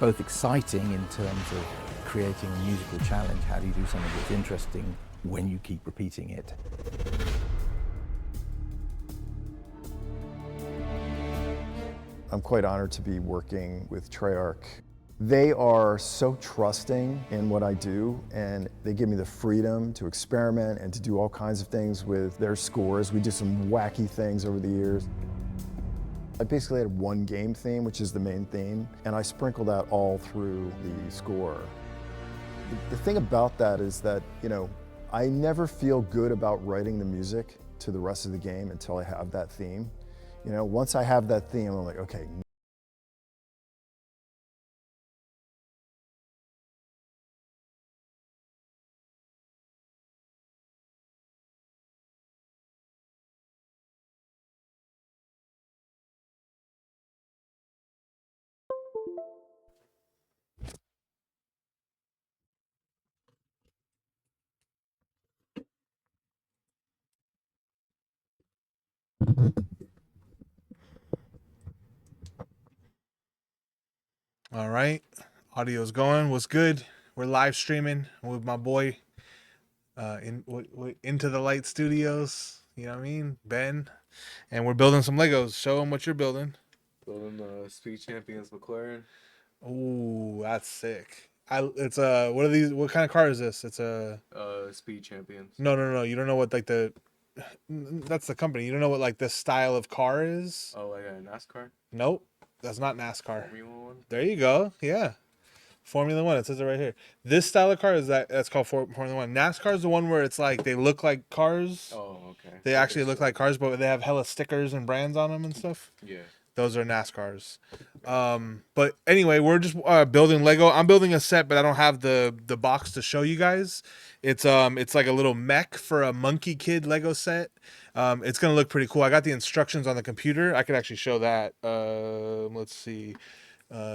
both exciting in terms of creating a musical challenge. How do you do something that's interesting when you keep repeating it? I'm quite honored to be working with Treyarch. They are so trusting in what I do, and they give me the freedom to experiment and to do all kinds of things with their scores. We do some wacky things over the years. I basically had one game theme, which is the main theme, and I sprinkle that all through the score. The thing about that is that, I never feel good about writing the music to the rest of the game until I have that theme. Once I have that theme, I'm like, okay. All right, audio's going. What's good? We're live streaming with my boy Into the Light Studios. You know what I mean, Ben, and we're building some Legos. Show them what you're building. Building the Speed Champions McLaren. Ooh, that's sick. It's a what are these? What kind of car is this? It's a Speed Champions. No. You don't know what like the that's the company. You don't know what like this style of car is. Oh, like a NASCAR. Nope, that's not NASCAR. Formula One. There you go. Yeah. Formula One. It says it right here. This style of car is that's called Formula One. NASCAR is the one where it's like they look like cars. Oh, okay. They actually look like cars, but they have hella stickers and brands on them and stuff. Yeah. Those are NASCARs. But anyway, we're just building Lego. I'm building a set, but I don't have the box to show you guys. It's like a little mech for a Monkey Kid Lego set. It's gonna look pretty cool. I got the instructions on the computer. I could actually show that. Let's see.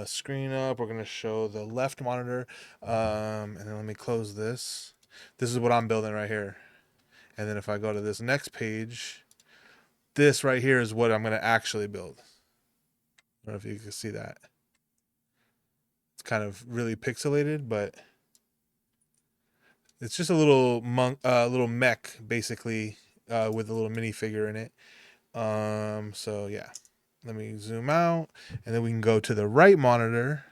Screen up. We're gonna show the left monitor, and then let me close this. This is what I'm building right here. And then if I go to this next page, this right here is what I'm gonna actually build. I don't know if you can see that. It's kind of really pixelated, but it's just a little little mech basically, with a little minifigure in it. So yeah, let me zoom out, and then we can go to the right monitor,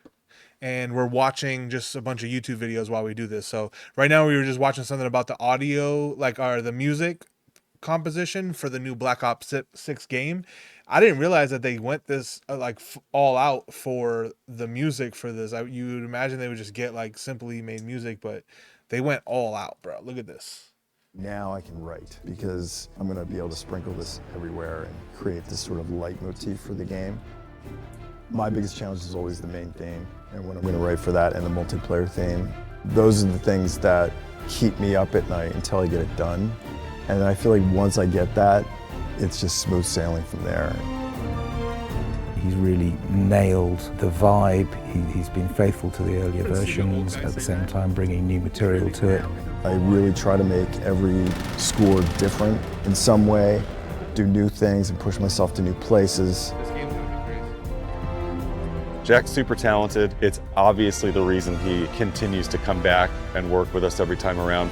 and we're watching just a bunch of YouTube videos while we do this. So right now we were just watching something about the audio, the music composition for the new Black Ops 6 game. I didn't realize that they went this all out for the music for this. You would imagine they would just get like simply made music, but they went all out, bro. Look at this. Now I can write because I'm going to be able to sprinkle this everywhere and create this sort of leitmotif for the game. My biggest challenge is always the main theme, and when I'm going to write for that and the multiplayer theme, those are the things that keep me up at night until I get it done. And I feel like once I get that, it's just smooth sailing from there. He's really nailed the vibe. He's been faithful to the earlier versions, at the same time bringing new material to it. I really try to make every score different in some way, do new things and push myself to new places. This game's gonna be crazy. Jack's super talented. It's obviously the reason he continues to come back and work with us every time around.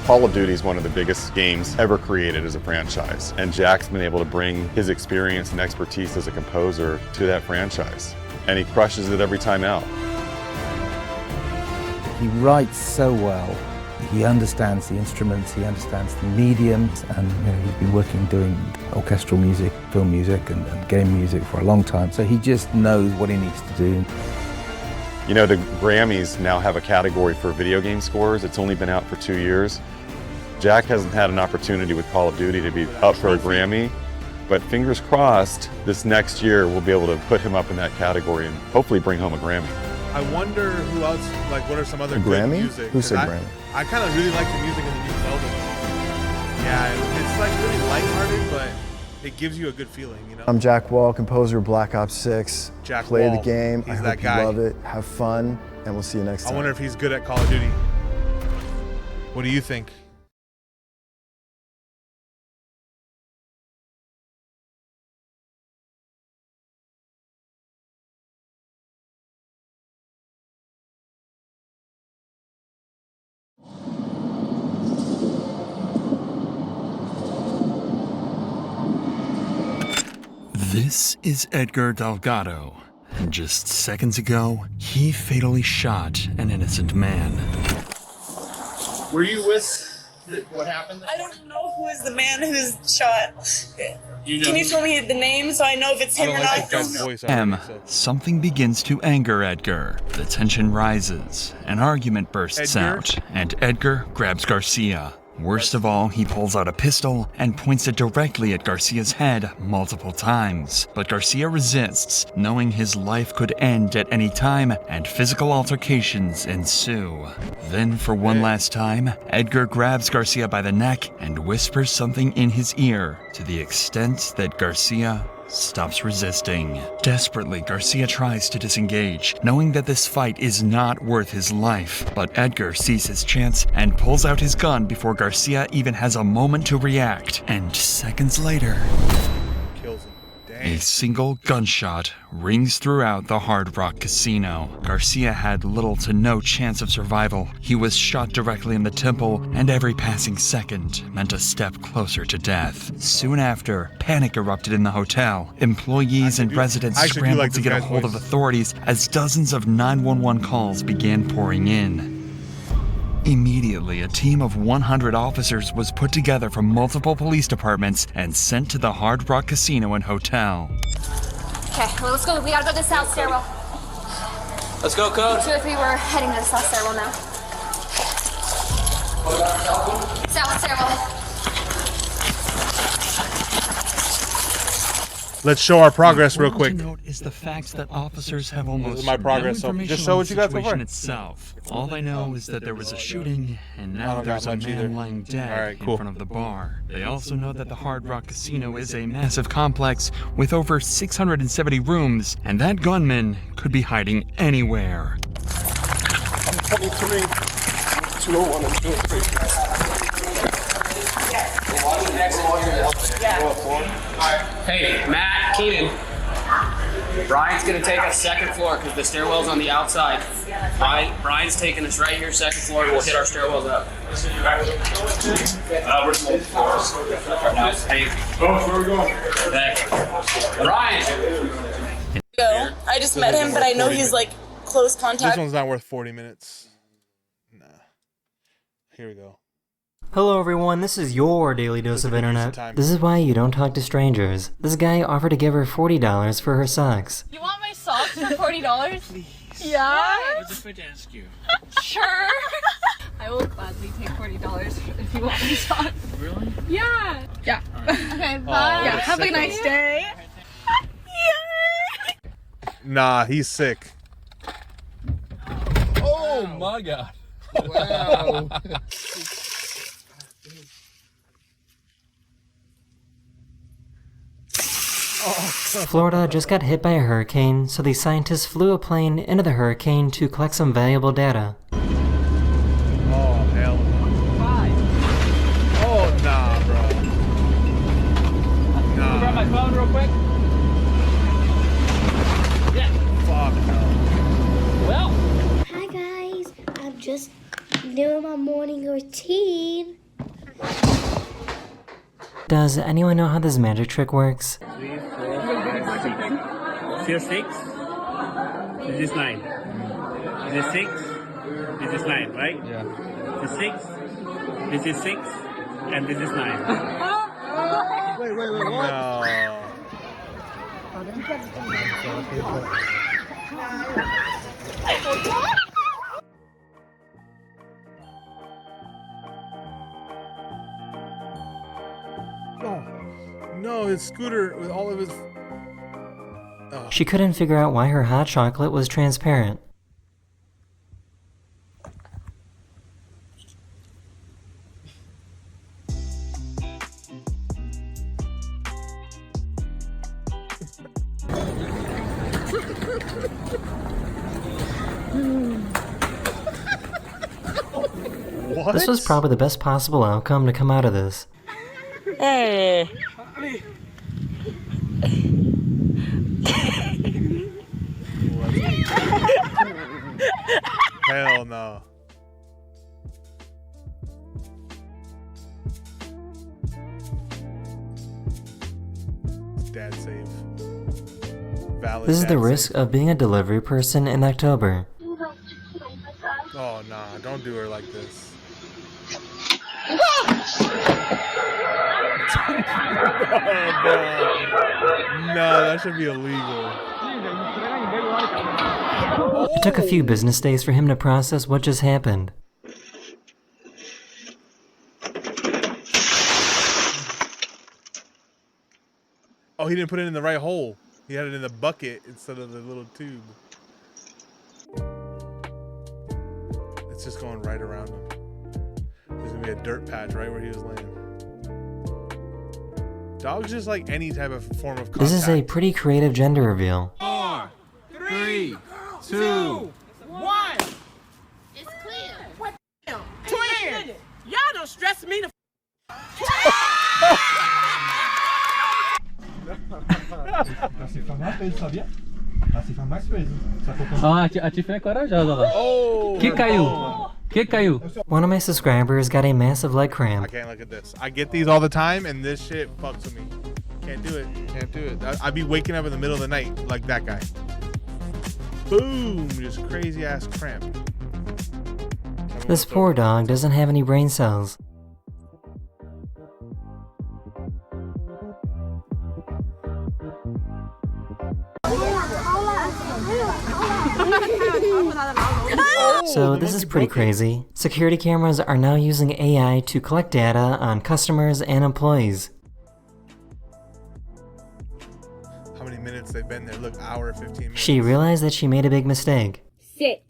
Call of Duty is one of the biggest games ever created as a franchise, and Jack's been able to bring his experience and expertise as a composer to that franchise, and he crushes it every time out. He writes so well. He understands the instruments, he understands the mediums, and he's been working doing orchestral music, film music, and game music for a long time, so he just knows what he needs to do. The Grammys now have a category for video game scores. It's only been out for 2 years. Jack hasn't had an opportunity with Call of Duty to be up for a Grammy, but fingers crossed, this next year we'll be able to put him up in that category and hopefully bring home a Grammy. I wonder who else, what are some other good Grammy? music? Who said Grammy? I kind of really like the music in the new Zelda game. Yeah, it's really lighthearted, but it gives you a good feeling, I'm Jack Wall, composer of Black Ops 6. Jack Play Wall. the game. He's I that hope guy. you love it. Have fun, and we'll see you next time. I wonder if he's good at Call of Duty. What do you think? This is Edgar Delgado, and just seconds ago, he fatally shot an innocent man. Were you with what happened? I don't know who is the man who's shot. Can you tell me the name so I know if it's him or not? Something begins to anger Edgar. The tension rises, an argument bursts out, and Edgar grabs Garcia. Worst of all, he pulls out a pistol and points it directly at Garcia's head multiple times. But Garcia resists, knowing his life could end at any time, and physical altercations ensue. Then, for one last time, Edgar grabs Garcia by the neck and whispers something in his ear, to the extent that Garcia stops resisting. Desperately, Garcia tries to disengage, knowing that this fight is not worth his life. But Edgar sees his chance and pulls out his gun before Garcia even has a moment to react. And seconds later, kills him. A single gunshot rings throughout the Hard Rock Casino. Garcia had little to no chance of survival. He was shot directly in the temple, and every passing second meant a step closer to death. Soon after, panic erupted in the hotel. Employees and residents scrambled to get a hold of authorities as dozens of 911 calls began pouring in. Immediately, a team of 100 officers was put together from multiple police departments and sent to the Hard Rock Casino and Hotel. Okay, well, let's go. We gotta go to the south stairwell. Let's go, Code. 2 or 3, we're heading to the south stairwell now. South stairwell. Let's show our progress real quick. To note is the fact that officers have almost This is my progress, no so information just show on what the you got so situation far. itself. All they know is that there was a shooting, and now there's a man lying dead in front of the bar. They also know that the Hard Rock Casino is a massive complex with over 670 rooms, and that gunman could be hiding anywhere. 23, 201 and 203. Hey, Matt, Keenan. Brian's gonna take us second floor because the stairwell's on the outside. Brian's taking us right here, second floor. We'll hit our stairwells up. We're Hey. Oh, where are we going? Brian. Go. I just met him, but I know he's like close This contact. one's not worth 40 minutes. Nah. Here we go. Hello everyone, this is your daily dose of internet. This is why you don't talk to strangers. This guy offered to give her $40 for her socks. You want my socks for $40? Please. Yeah? I was just going to ask you. Sure. I will gladly take $40 if you want my socks. Really? Yeah. Yeah. Okay, bye. Yeah, have a nice day. Nah, he's sick. Oh my God. Wow. Florida just got hit by a hurricane, so the scientists flew a plane into the hurricane to collect some valuable data. Oh, hell. Oh, nah, bro. Nah. Grab my phone real quick. Yeah. Fuck no. Well. Hi guys, I'm just doing my morning routine. Does anyone know how this magic trick works? 3, 4, 5, 6. Here 6. This is 9. This is 6. This is 9, right? Yeah. This is 6. This is 6. And this is 9. Wait, what? No, his scooter with all of his... Oh. She couldn't figure out why her hot chocolate was transparent. What? This was probably the best possible outcome to come out of this. Hey. Hell no. Dad save. ballad This is the dancing. risk of being a delivery person in October. Oh nah, don't do her like this. No, that should be illegal. It took a few business days for him to process what just happened. Oh, he didn't put it in the right hole. He had it in the bucket instead of the little tube. It's just going right around him. There's gonna be a dirt patch right where he was laying. Dogs just like any type of form of contact. This is a pretty creative gender reveal. 4, 3, 2, 1. It's clear. What the twin? Y'all don't stress me the A Tiffany é corajosa lá. Que caiu? Que caiu? One of my subscribers got a massive leg I cramp. can't look at this. I get these all the time, and this shit fucks with me. Can't do it. Can't do it. I'd be waking up in the middle of the night like that guy. Boom! Just crazy ass cramp. This poor dog doesn't have any brain cells. So this is pretty crazy. Security cameras are now using AI to collect data on customers and employees. How many minutes they've been there? Look, hour 15 minutes. She realized that she made a big mistake. Sit.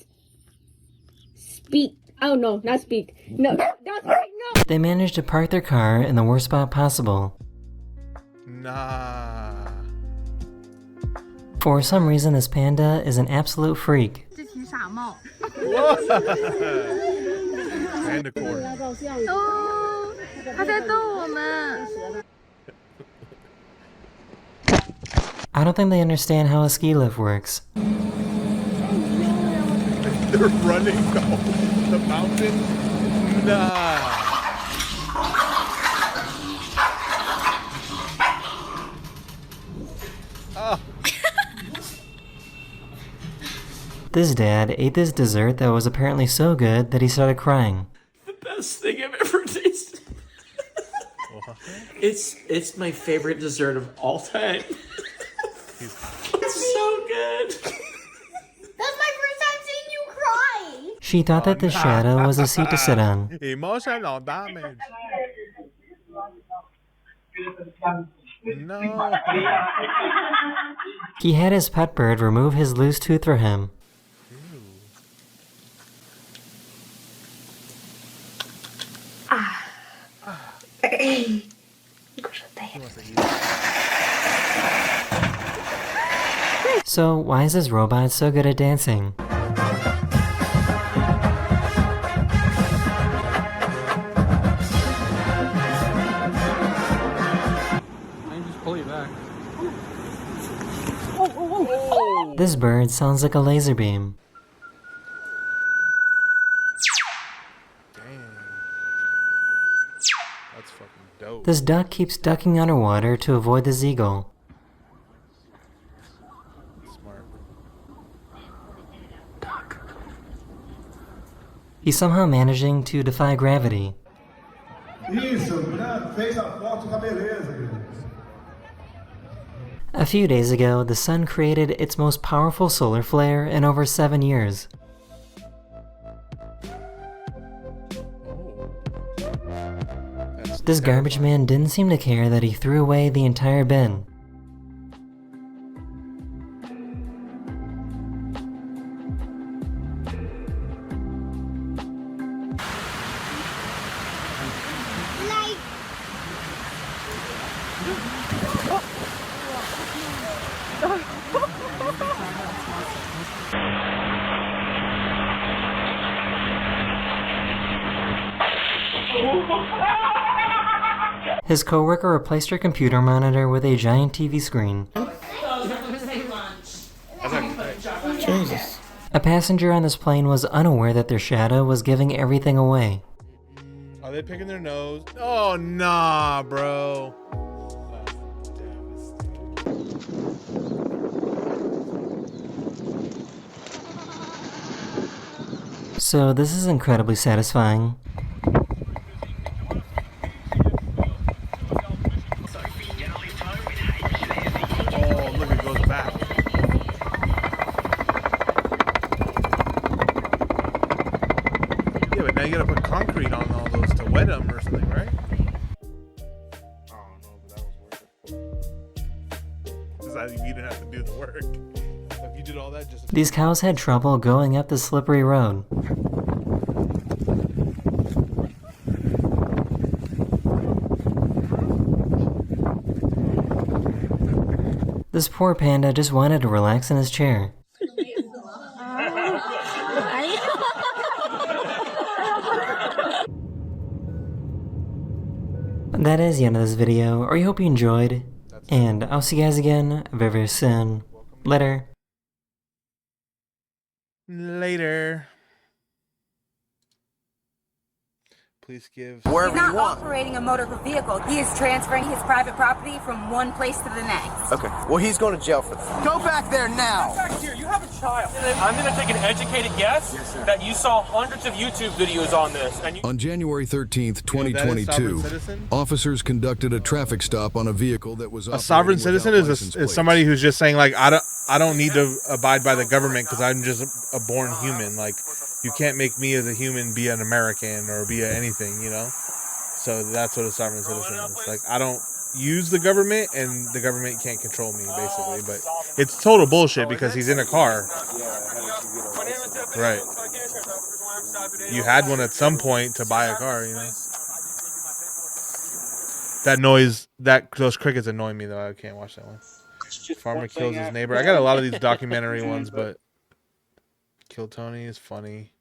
Speak. Oh no, not speak. No, don't speak, no. They managed to park their car in the worst spot possible. Nah. For some reason, this panda is an absolute freak. Panda cord. I don't think they understand how a ski lift works. They're running down the mountain. Nah. Oh. This dad ate this dessert that was apparently so good that he started crying. The best thing I've ever tasted. It's my favorite dessert of all time. It's so good. That's my first time seeing you cry. She thought that the shadow was a seat to sit on. Emotional damage. No. He had his pet bird remove his loose tooth for him. So why is this robot so good at dancing? This bird sounds like a laser beam. That's fucking dope. This duck keeps ducking underwater to avoid the seagull. Smart. He's somehow managing to defy gravity. A few days ago, the sun created its most powerful solar flare in over 7 years. This garbage man didn't seem to care that he threw away the entire bin. His coworker replaced her computer monitor with a giant TV screen. Jesus. A passenger on this plane was unaware that their shadow was giving everything away. Are they picking their nose? Oh, nah, bro. So this is incredibly satisfying. Oh, look, it goes back. Yeah, but now you gotta put concrete on all those to wet them or something, right? I don't know, but that was worth it. You didn't have to do the work. If you did all that, just These cows had trouble going up the slippery road. This poor panda just wanted to relax in his chair. That is the end of this video. I hope you enjoyed, and I'll see you guys again very, very soon. Later. Later. Please give. He's not operating a motor vehicle. He is transferring his private property from one place to the next. Okay. Well, he's going to jail for that. Go back there now. Back here. You have a child. I'm going to take an educated guess that you saw hundreds of YouTube videos on this. And On January 13th, 2022, officers conducted a traffic stop on a vehicle that was a sovereign citizen is somebody who's just saying like I don't need to abide by the government because I'm just a born human. Like, you can't make me as a human be an American or be anything, you know? So that's what a sovereign citizen is. Like, I don't use the government and the government can't control me, basically. But it's total bullshit because he's in a car. Right. You had one at some point to buy a car, you know? That noise, those crickets annoy me, though. I can't watch that one. Farmer kills his neighbor. I got a lot of these documentary ones, but Kill Tony is funny.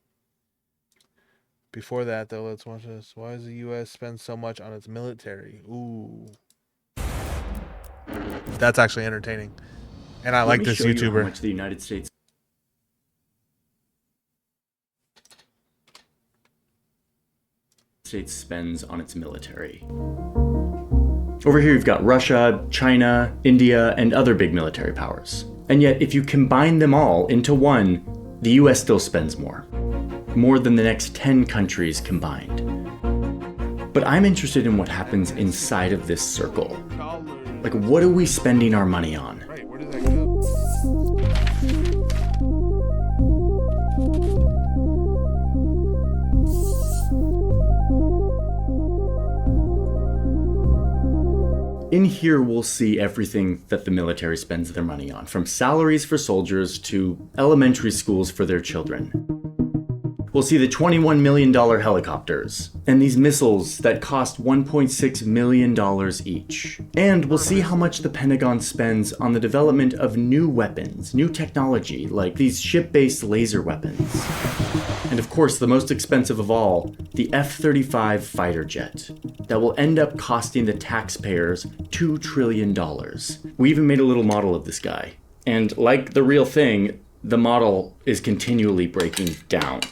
Before that, though, let's watch this. Why does the U.S. spend so much on its military? Ooh. That's actually entertaining. And I like this YouTuber. How much the United States spends on its military. Over here you've got Russia, China, India, and other big military powers. And yet, if you combine them all into one, the US still spends more than the next 10 countries combined. But I'm interested in what happens inside of this circle. Like, what are we spending our money on? Right, where does that go? In here, we'll see everything that the military spends their money on, from salaries for soldiers to elementary schools for their children. We'll see the $21 million helicopters, and these missiles that cost $1.6 million each. And we'll see how much the Pentagon spends on the development of new weapons, new technology, like these ship-based laser weapons. And of course, the most expensive of all, the F-35 fighter jet, that will end up costing the taxpayers $2 trillion. We even made a little model of this guy. And like the real thing, the model is continually breaking down.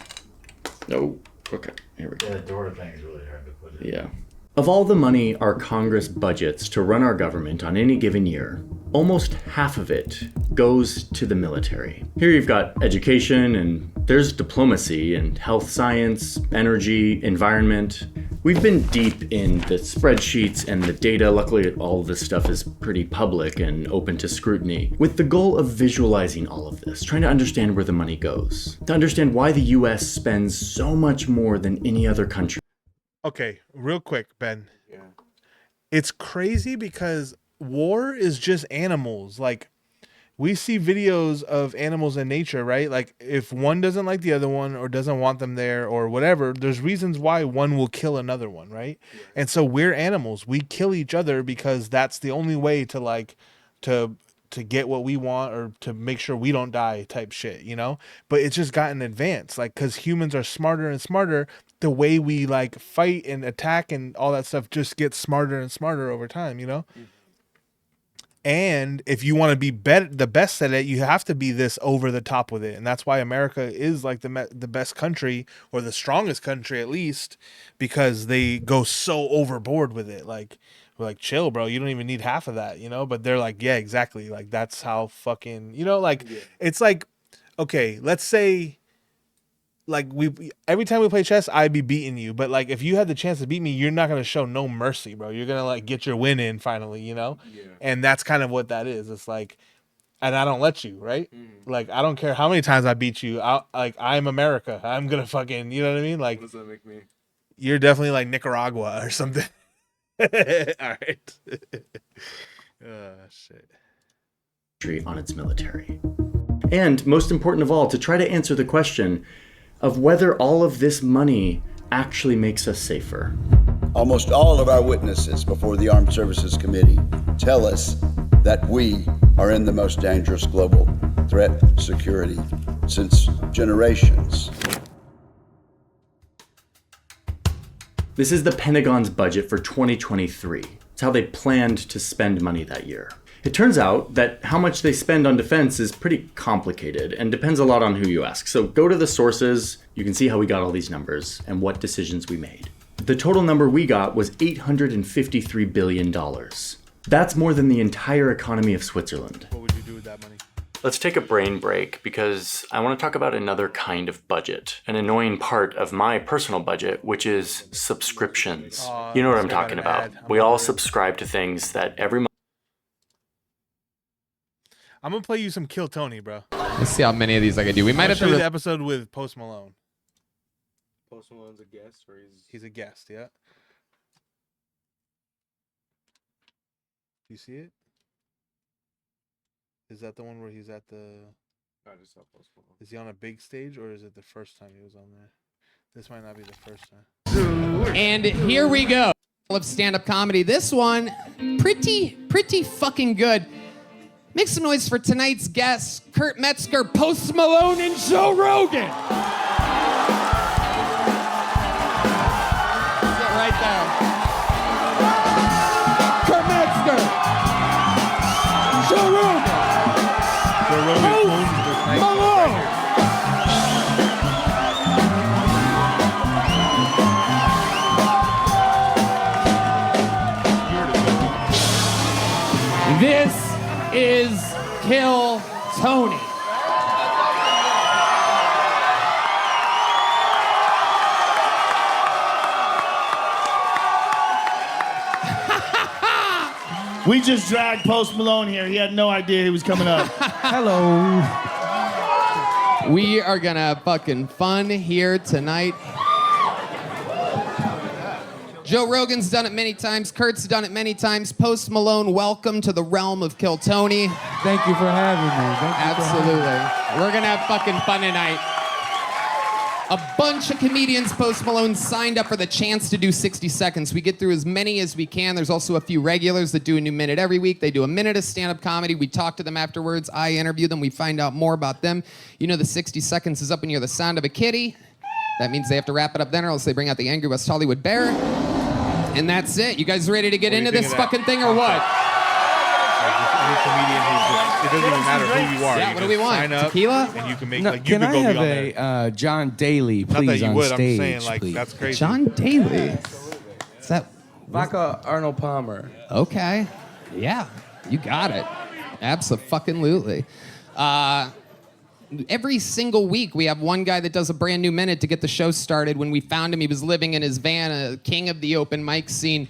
Oh, okay, here we go. Yeah, the door thing is really hard to put in. Yeah. Of all the money our Congress budgets to run our government on any given year, almost half of it goes to the military. Here you've got education, and there's diplomacy and health science, energy, environment. We've been deep in the spreadsheets and the data. Luckily, all of this stuff is pretty public and open to scrutiny, with the goal of visualizing all of this, trying to understand where the money goes, to understand why the US spends so much more than any other country. Okay, real quick, Ben. Yeah. It's crazy because war is just animals. Like, we see videos of animals in nature, right? Like, if one doesn't like the other one or doesn't want them there or whatever, there's reasons why one will kill another one, right? Yeah. And so we're animals. We kill each other because that's the only way to, like, to get what we want or to make sure we don't die type shit, you know? But it's just gotten advanced, like, because humans are smarter and smarter. The way we, like, fight and attack and all that stuff just gets smarter and smarter over time, you know? Mm-hmm. And if you want to be the best at it, you have to be this over the top with it. And that's why America is like the best country, or the strongest country at least, because they go so overboard with it. Like, we're like, chill, bro. You don't even need half of that, you know? But they're like, yeah, exactly. Like, that's how fucking, you know, like, yeah. It's like, okay, let's say like every time we play chess, I'd be beating you. But like if you had the chance to beat me, you're not gonna show no mercy, bro. You're gonna like get your win in finally, you know? Yeah. And that's kind of what that is. It's like, and I don't let you, right? Like I don't care how many times I beat you. I'm America. I'm gonna fucking, you know what I mean? Like, what does that make me? You're definitely like Nicaragua or something. All right. Shit. On its military. And most important of all, to try to answer the question of whether all of this money actually makes us safer. Almost all of our witnesses before the Armed Services Committee tell us that we are in the most dangerous global threat security since generations. This is the Pentagon's budget for 2023. It's how they planned to spend money that year. It turns out that how much they spend on defense is pretty complicated and depends a lot on who you ask. So go to the sources, you can see how we got all these numbers and what decisions we made. The total number we got was $853 billion. That's more than the entire economy of Switzerland. What would you do with that money? Let's take a brain break because I want to talk about another kind of budget, an annoying part of my personal budget, which is subscriptions. You know what I'm talking about. We all subscribe to things that every month. I'm gonna play you some Kill Tony, bro. Let's see how many of these I can do. We might have to show you the episode with Post Malone. Post Malone's a guest, or he's a guest, yeah. Do you see it? Is that the one where he's at the? I just saw Post Malone. Is he on a big stage, or is it the first time he was on there? This might not be the first time. And here we go. Of stand-up comedy. This one, pretty fucking good. Make some noise for tonight's guests, Kurt Metzger, Post Malone, and Joe Rogan. Sit right there. Kurt Metzger, Joe Rogan, Post Malone. This is Kill Tony. We just dragged Post Malone here. He had no idea he was coming up. Hello. We are gonna have fucking fun here tonight. Joe Rogan's done it many times. Kurt's done it many times. Post Malone, welcome to the realm of Kill Tony. Thank you for having me. Absolutely. We're going to have fucking fun tonight. A bunch of comedians, Post Malone, signed up for the chance to do 60 seconds. We get through as many as we can. There's also a few regulars that do a new minute every week. They do a minute of stand-up comedy. We talk to them afterwards. I interview them. We find out more about them. You know the 60 seconds is up when you hear the sound of a kitty. That means they have to wrap it up then or else they bring out the Angry West Hollywood Bear. And that's it. You guys ready to get into this fucking thing or what? Any comedian it doesn't even matter who you are. Yeah, you what do we want? Sign up Tequila? And you can make No, like you can can I go have beyond there. a John Daly, please, Not that you on would. stage, I'm saying like please. that's crazy. John Daly. Is that Vodka Arnold Palmer. okay? Yeah, you got it. Abso-fucking-lutely. Every single week, we have one guy that does a brand new minute to get the show started. When we found him, he was living in his van, a king of the open mic scene.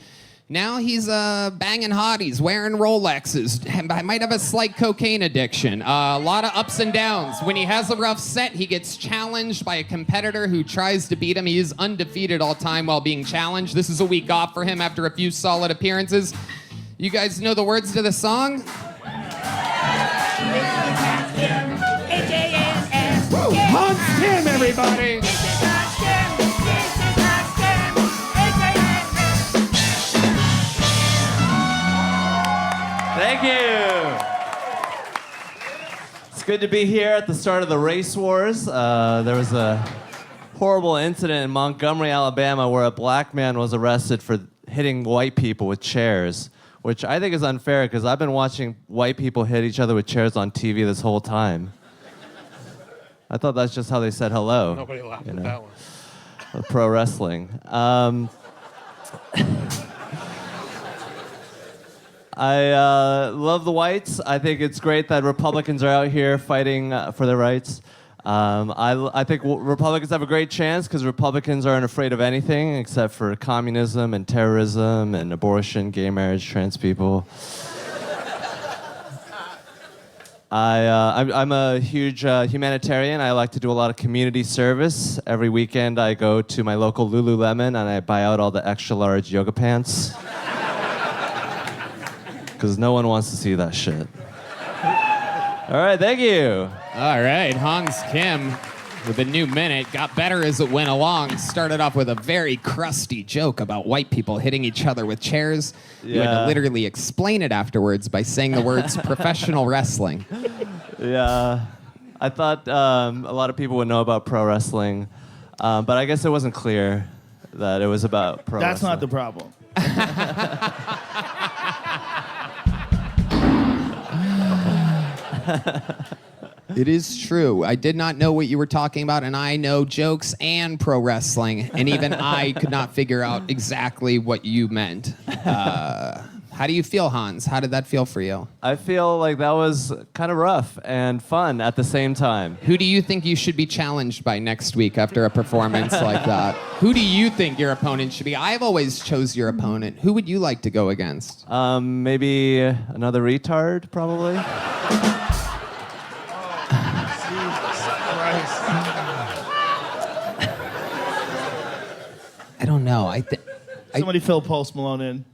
Now he's banging hotties, wearing Rolexes. I might have a slight cocaine addiction. A lot of ups and downs. When he has a rough set, he gets challenged by a competitor who tries to beat him. He is undefeated all time while being challenged. This is a week off for him after a few solid appearances. You guys know the words to the song? Hans Tim, everybody! Thank you. It's good to be here at the start of the race wars. There was a horrible incident in Montgomery, Alabama, where a black man was arrested for hitting white people with chairs, which I think is unfair because I've been watching white people hit each other with chairs on TV this whole time. I thought that's just how they said hello. Nobody laughed at that one. Pro wrestling. I love the whites. I think it's great that Republicans are out here fighting for their rights. I think Republicans have a great chance because Republicans aren't afraid of anything except for communism and terrorism and abortion, gay marriage, trans people. I'm a huge humanitarian. I like to do a lot of community service. Every weekend I go to my local Lululemon and I buy out all the extra large yoga pants. Because no one wants to see that shit. All right, thank you. All right, Hans Kim with a new minute. Got better as it went along. Started off with a very crusty joke about white people hitting each other with chairs. You had to literally explain it afterwards by saying the words professional wrestling. Yeah, I thought a lot of people would know about pro wrestling, but I guess it wasn't clear that it was about pro That's wrestling. not the problem. It is true. I did not know what you were talking about, and I know jokes and pro wrestling, and even I could not figure out exactly what you meant. How do you feel, Hans? How did that feel for you? I feel like that was kind of rough and fun at the same time. Who do you think you should be challenged by next week after a performance like that? Who do you think your opponent should be? I've always chose your opponent. Who would you like to go against? Maybe another retard, probably. I don't know. Somebody fill Post Malone in.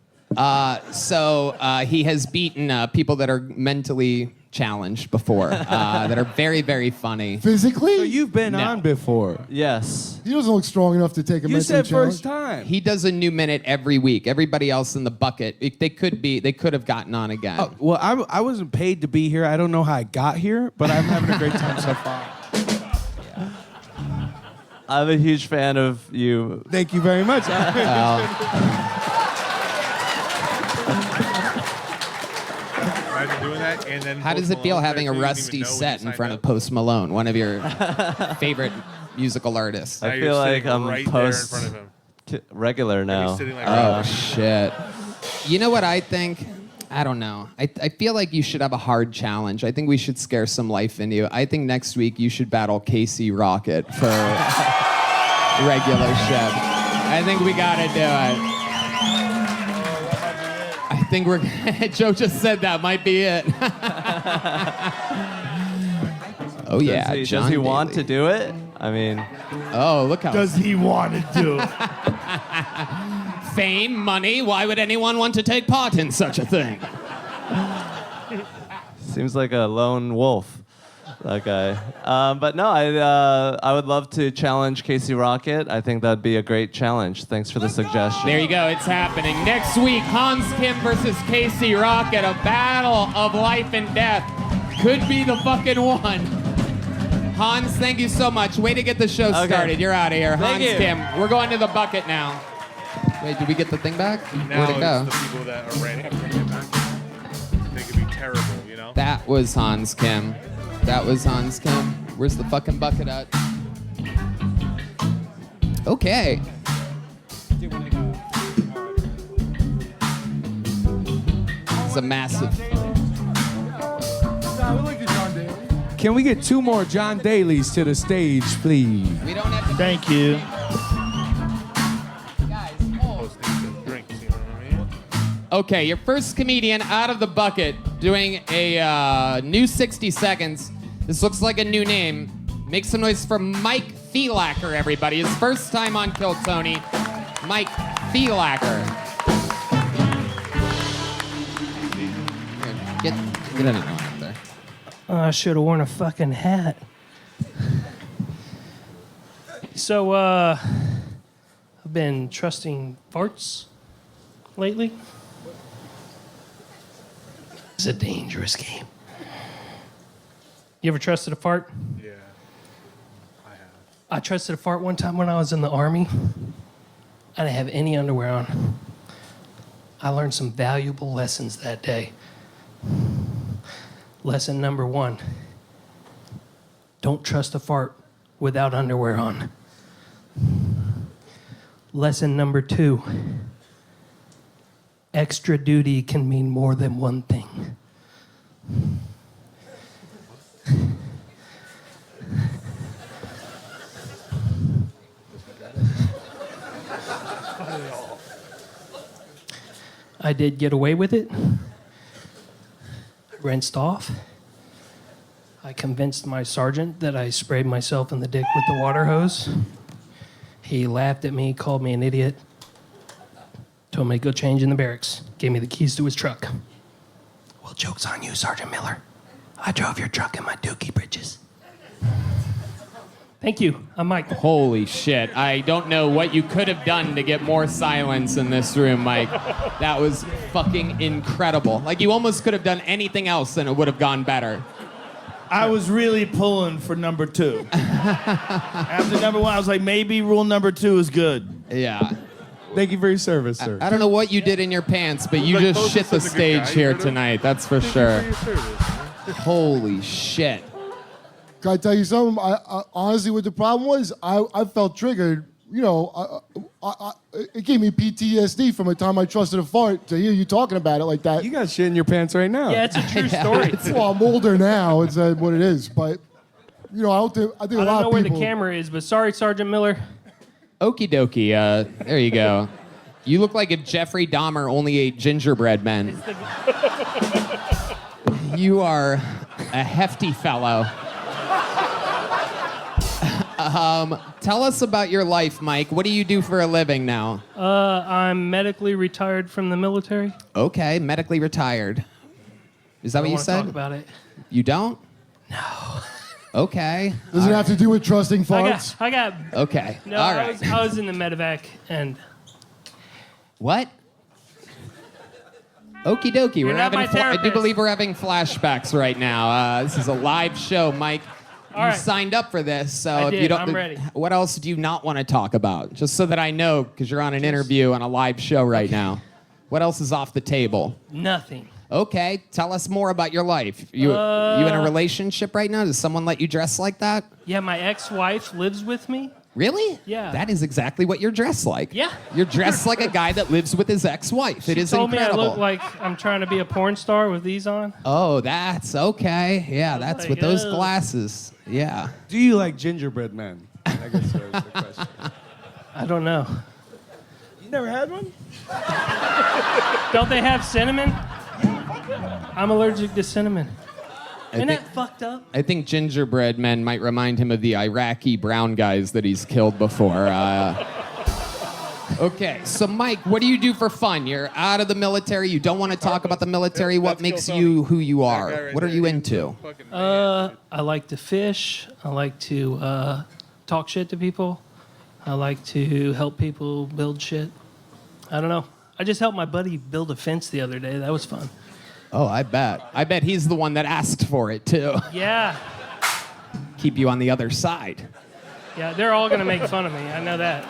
So he has beaten people that are mentally challenged before, that are very, very funny. Physically? So you've been on before. Yes. He doesn't look strong enough to take a You mental said challenge. first time. He does a new minute every week. Everybody else in the bucket, they could have gotten on again. Oh, well, I wasn't paid to be here. I don't know how I got here, but I'm having a great time so far. I'm a huge fan of you. Thank you very much. Imagine doing that, and then How does it feel having a rusty set in front of Post Malone, one of your favorite musical artists? I feel like I'm right there in front of him. regular now. Sitting like Oh, shit. You know what I think? I don't know. I feel like you should have a hard challenge. I think we should scare some life into you. I think next week you should battle Casey Rocket for regular ship. I think we gotta do it. I think we're... Joe just said that might be it. Oh, yeah, Does he want to do it? I mean... Oh, look how... Does he want to do it? Fame, money, why would anyone want to take part in such a thing? Seems like a lone wolf, that guy. But no, I would love to challenge Casey Rocket. I think that'd be a great challenge. Thanks for the suggestion. There you go, it's happening. Next week, Hans Kim versus Casey Rocket, a battle of life and death. Could be the fucking one. Hans, thank you so much. Way to get the show started. You're out of here. Thank Hans you. Kim, we're going to the bucket now. Wait, did we get the thing back? Now Where'd it go? it's the people that are ready to bring it back. They could be terrible, you know? That was Hans Kim. That was Hans Kim. Where's the fucking bucket at? Okay. It's a massive... Can we get 2 more John Daly's to the stage, please? We don't have to... Thank you. Okay, your first comedian out of the bucket doing a new 60 seconds. This looks like a new name. Make some noise for Mike Thielacker, everybody. His first time on Kill Tony. Mike Thielacker. Get another one up there. I should have worn a fucking hat. So, I've been trusting farts lately. It's a dangerous game. You ever trusted a fart? Yeah, I have. I trusted a fart one time when I was in the Army. I didn't have any underwear on. I learned some valuable lessons that day. Lesson number 1. Don't trust a fart without underwear on. Lesson number 2. Extra duty can mean more than one thing. I did get away with it. I rinsed off. I convinced my sergeant that I sprayed myself in the dick with the water hose. He laughed at me, called me an idiot, told me to go change in the barracks, gave me the keys to his truck. Well, joke's on you, Sergeant Miller. I drove your truck in my dookie britches. Thank you. I'm Mike. Holy shit. I don't know what you could have done to get more silence in this room, Mike. That was fucking incredible. Like, you almost could have done anything else and it would have gone better. I was really pulling for number 2. After number 1, I was like, maybe rule number 2 is good. Yeah. Thank you for your service, sir. I don't know what you did in your pants, but you just shit the stage here tonight. That's for sure. Holy shit. Can I tell you something? I honestly, what the problem was, I felt triggered. You know, it gave me PTSD from the time I trusted a fart to hear you talking about it like that. You got shit in your pants right now. Yeah, it's a true story. Well, I'm older now. It's what it is. But, you know, I think a lot of people... I don't know where the camera is, but sorry, Sergeant Miller. Okie dokie. There you go. You look like if Jeffrey Dahmer only ate gingerbread men. You are a hefty fellow. Tell us about your life, Mike. What do you do for a living now? I'm medically retired from the military. Okay, medically retired. Is that what you said? Talk about it. You don't? No. Okay. Does it have to do with trusting farts? I got. Okay. No, all right. I was in the medevac and. What? Okie dokie. You're not my I do therapist. believe we're having flashbacks right now. This is a live show, Mike. You All right. signed up for this, so I if did. you don't, I'm ready. What else do you not want to talk about? Just so that I know, because you're on an interview on a live show right now. What else is off the table? Nothing. Okay, tell us more about your life. You in a relationship right now? Does someone let you dress like that? Yeah, my ex-wife lives with me. Really? Yeah. That is exactly what you're dressed like. Yeah. You're dressed like a guy that lives with his ex-wife. It is She told incredible. me I look like I'm trying to be a porn star with these on. Oh, that's okay. Yeah, that's like, with those ugh. glasses. Yeah. Do you like gingerbread men? I guess that was the question. I don't know. You never had one? Don't they have cinnamon? I'm allergic to cinnamon. Isn't that fucked up? I think gingerbread men might remind him of the Iraqi brown guys that he's killed before. Okay, so Mike, what do you do for fun? You're out of the military. You don't want to talk about the military. What makes you who you are? What are you into? I like to fish. I like to talk shit to people. I like to help people build shit. I don't know. I just helped my buddy build a fence the other day. That was fun. Oh, I bet. I bet he's the one that asked for it, too. Yeah. Keep you on the other side. Yeah, they're all going to make fun of me. I know that.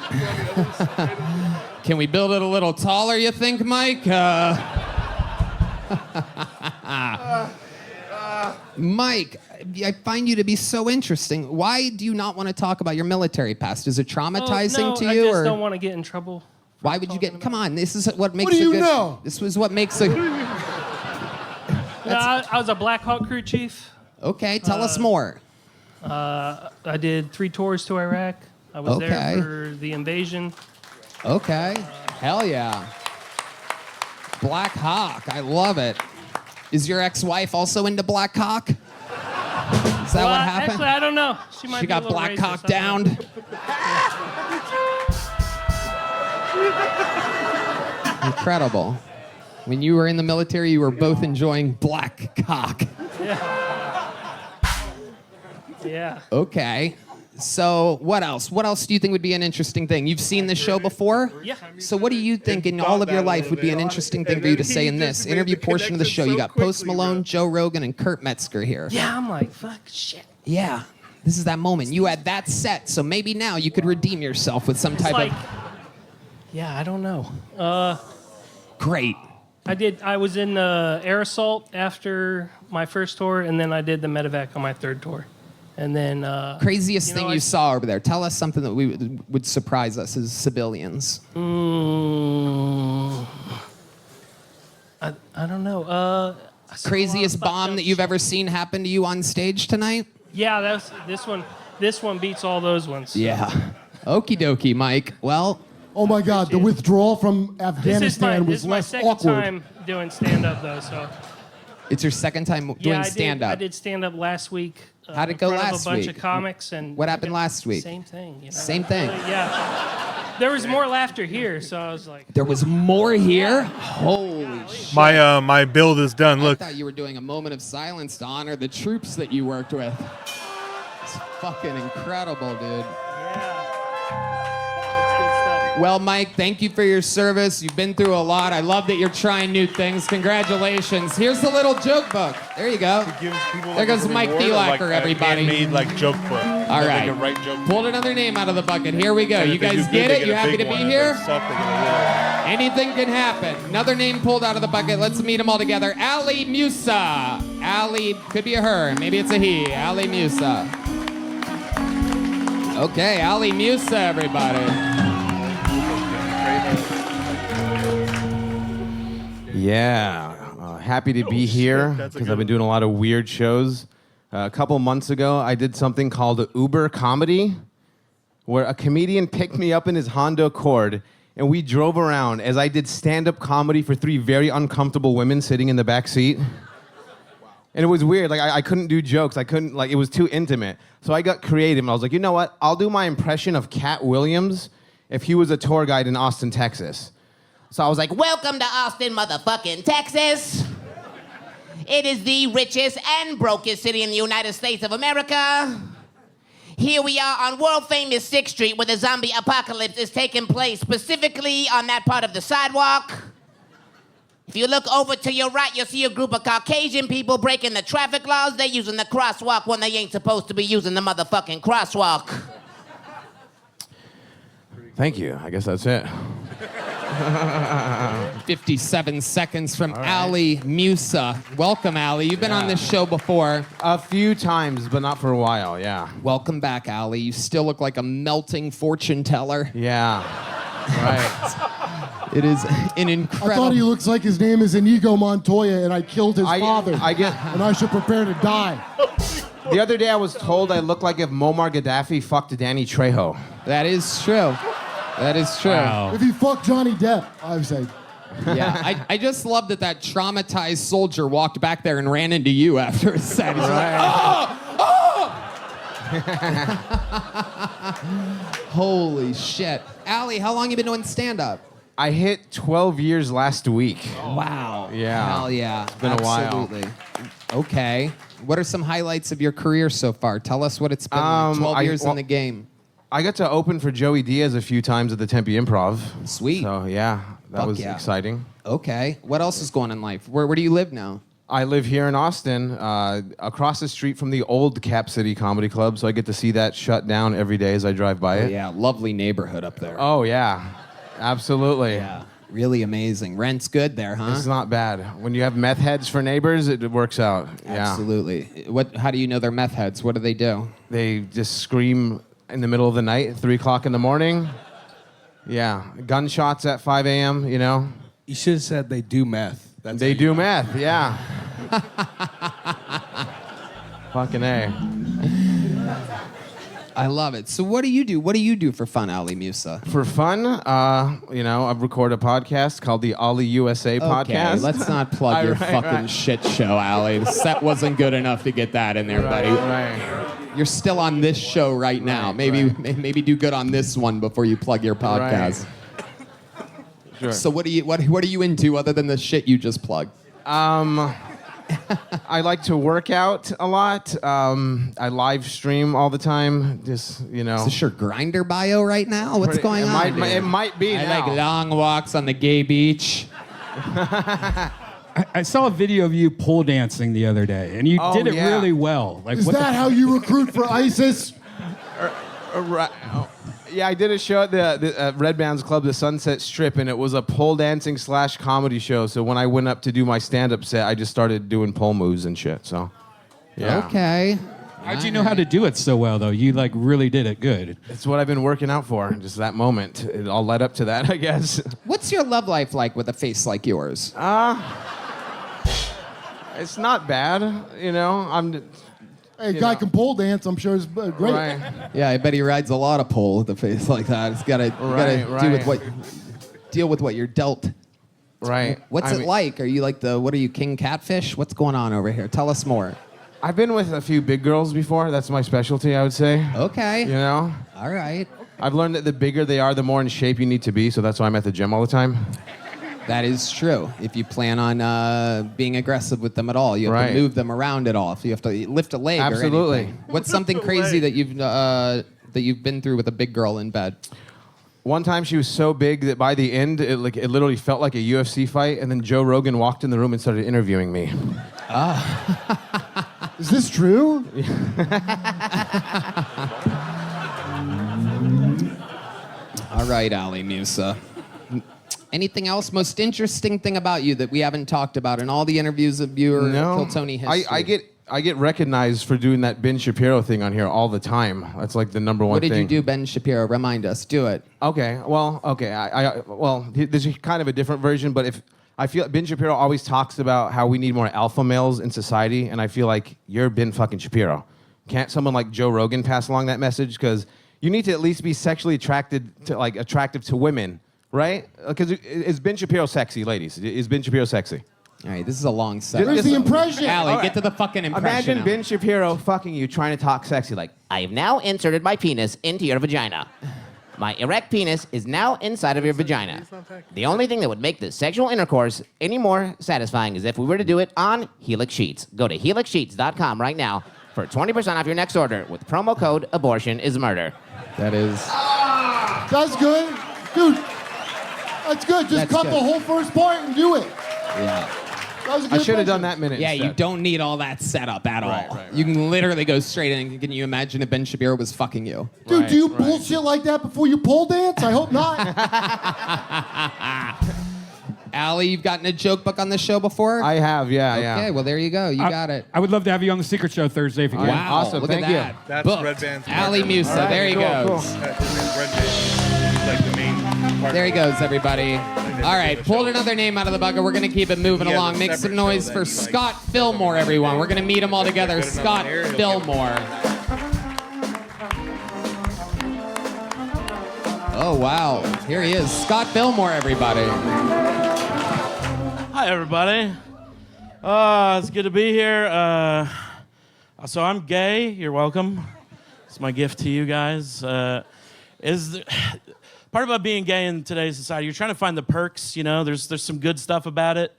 Can we build it a little taller, you think, Mike? Mike, I find you to be so interesting. Why do you not want to talk about your military past? Is it traumatizing to you? I just or don't want to get in trouble. Why would you get... Come on, this is what makes What do you a good... know? This was what makes a... No, I was a Black Hawk crew chief. Okay, tell us more. I did 3 tours to Iraq. I was there for the invasion. Okay. Hell yeah. Black Hawk. I love it. Is your ex-wife also into Black Hawk? Is that what happened? Actually, I don't know. She might She be a got little Black racist, Hawk I don't know. downed. Incredible. When you were in the military, you were both enjoying Black Cock. Yeah. Okay. So what else? What else do you think would be an interesting thing? You've seen this show before? Yeah. So what do you think in all of your life would be an interesting thing for you to say in this interview portion of the show? You got Post Malone, Joe Rogan, and Kurt Metzger here. Yeah, I'm like, fuck, shit. Yeah. This is that moment. You had that set, so maybe now you could redeem yourself with some type of... Yeah, I don't know. Great. I was in the air assault after my first tour, and then I did the medevac on my 3rd tour. And then... Craziest thing you saw over there. Tell us something that would surprise us as civilians. I don't know. Craziest bomb that you've ever seen happen to you on stage tonight? Yeah, this one beats all those ones. Yeah. Okie dokie, Mike. Well, Oh my God, the withdrawal from This Afghanistan is was my less second awkward. time doing stand-up, though, so... It's your second time doing stand-up. I did stand-up last week. How'd it in go front of last a bunch week? of comics. And What happened last week? Same thing. You know? Same thing. Yeah. There was more laughter here, so I was like... There was more here? Holy shit. My build is done. Look. I thought you were doing a moment of silence to honor the troops that you worked with. It's fucking incredible, dude. Well, Mike, thank you for your service. You've been through a lot. I love that you're trying new things. Congratulations. Here's the little joke book. There you go. There goes Mike Thielacker, everybody. Made like joke book. All right. Pulled another name out of the bucket. Here we go. You guys get it? You happy to be here? Anything can happen. Another name pulled out of the bucket. Let's meet them all together. Ali Musa. Ali, could be a her. Maybe it's a he. Ali Musa. Okay, Ali Musa, everybody. Yeah, happy to be here because I've been doing a lot of weird shows. A couple months ago, I did something called Uber Comedy, where a comedian picked me up in his Honda Accord, and we drove around as I did stand-up comedy for 3 very uncomfortable women sitting in the back seat. And it was weird. Like I couldn't do jokes. I couldn't like it was too intimate. So I got creative, and I was like, you know what? I'll do my impression of Cat Williams if he was a tour guide in Austin, Texas. So I was like, Welcome to Austin, motherfucking Texas. It is the richest and brokest city in the United States of America. Here we are on world-famous 6th Street where the zombie apocalypse is taking place, specifically on that part of the sidewalk. If you look over to your right, you'll see a group of Caucasian people breaking the traffic laws. They're using the crosswalk when they ain't supposed to be using the motherfucking crosswalk. thank you. I guess that's it. 57 seconds from Ali Musa. Welcome, Ali. You've been on this show before. A few times, but not for a while, yeah. Welcome back, Ali. You still look like a melting fortune teller. Yeah, right. It is an incredible... I thought he looks like his name is Inigo Montoya and I killed his father. And I should prepare to die. The other day I was told I looked like if Muammar Gaddafi fucked Danny Trejo. That is true. That is true. Wow. If he fucked Johnny Depp, I would say. Yeah, I just love that traumatized soldier walked back there and ran into you after a set. He's like, oh! Holy shit. Ali, how long you been doing stand-up? I hit 12 years last week. Wow. Yeah. Hell yeah. It's been a while. Absolutely. Okay. What are some highlights of your career so far? Tell us what it's been like. 12 years in the game. I got to open for Joey Diaz a few times at the Tempe Improv. Sweet. So yeah, that Fuck was yeah. exciting. Okay. What else is going on in life? Where do you live now? I live here in Austin, across the street from the old Cap City Comedy Club, so I get to see that shut down every day as I drive by it. Yeah, lovely neighborhood up there. Oh yeah, absolutely. Yeah, really amazing. Rent's good there, huh? It's not bad. When you have meth heads for neighbors, it works out. Yeah. Absolutely. How do you know they're meth heads? What do they do? They just scream in the middle of the night at 3 o'clock in the morning. Yeah, gunshots at 5 a.m., you know? You should have said they do meth. They do meth, yeah. Fucking A. I love it. So what do you do? What do you do for fun, Ali Musa? For fun, I record a podcast called the Ali USA podcast. Okay, let's not plug your fucking right. shit show, Ali. The set wasn't good enough to get that in there, buddy. Right. You're still on this show right now. Maybe do good on this one before you plug your podcast. Right. Sure. So what are you into other than the shit you just plugged? I like to work out a lot. I live stream all the time. Just, you know. Is this your Grinder bio right now? What's going on? It might be I now. like long walks on the gay beach. I saw a video of you pole dancing the other day, and you did it really well. Like, Is that how you recruit for ISIS? Right. Yeah, I did a show at the Red Bands Club, the Sunset Strip, and it was a pole dancing / comedy show. So when I went up to do my stand-up set, I just started doing pole moves and shit. So, yeah. Okay. How'd you know how to do it so well, though? You, like, really did it good. It's what I've been working out for, just that moment. It all led up to that, I guess. What's your love life like with a face like yours? It's not bad, you know. Hey, guy can pole dance. I'm sure it's great. Right. Yeah, I bet he rides a lot of pole with a face like that. It's gotta, deal with what you're dealt. Right. What's it like? Are you like what are you, king catfish? What's going on over here? Tell us more. I've been with a few big girls before. That's my specialty, I would say. Okay. You know? All right. I've learned that the bigger they are, the more in shape you need to be, so that's why I'm at the gym all the time. That is true. If you plan on being aggressive with them at all, you have to move them around at all. If you have to lift a leg Absolutely. or anything. What's something crazy that you've been through with a big girl in bed? One time she was so big that by the end, it literally felt like a UFC fight, and then Joe Rogan walked in the room and started interviewing me. Is this true? All right, Ali Musa. Anything else? Most interesting thing about you that we haven't talked about in all the interviews of your Kill Tony history? I get recognized for doing that Ben Shapiro thing on here all the time. That's like the number one thing. What did you do, Ben Shapiro? Remind us. Do it. Okay. Well, there's kind of a different version, but if I feel Ben Shapiro always talks about how we need more alpha males in society, and I feel like you're Ben fucking Shapiro. Can't someone like Joe Rogan pass along that message? Because you need to at least be sexually attractive to women, right? Because is Ben Shapiro sexy, ladies? Is Ben Shapiro sexy? All right, this is a long set. Where's the impression? Allie, get to the fucking impression. Imagine Ben Shapiro fucking you trying to talk sexy like, I have now inserted my penis into your vagina. My erect penis is now inside of your vagina. The only thing that would make the sexual intercourse any more satisfying is if we were to do it on Helix Sheets. Go to helixsheets.com right now for 20% off your next order with promo code abortionismurder. That is... That's good. Dude, that's good. Just cut the whole first part and do it. Yeah. That was a good I should have impression. done that minute. Yeah, instead. you don't need all that setup at all. Right. You can literally go straight in. Can you imagine if Ben Shapiro was fucking you? Dude, do you bullshit like that before you pole dance? I hope not. Allie, you've gotten a joke book on the show before? I have, yeah. Okay, well, there you go. You got it. I would love to have you on the Secret Show Thursday if you can. Wow, Awesome, look thank at you. that. That's Booked. Red Band's Ali Musa, All right, there he goes. His name's Red Band. He's like the main part. There he goes, everybody. All right, pulled another name out of the bucket. We're going to keep it moving He has along. a Make some separate noise show for that he likes. Scott Fillmore, everyone. We're going to meet them all together. Good enough Scott on air, he'll get Fillmore. Oh, wow. Here he is. Scott Fillmore, everybody. Hi, everybody. It's good to be here. So I'm gay. You're welcome. It's my gift to you guys. Part about being gay in today's society, you're trying to find the perks, you know, there's some good stuff about it.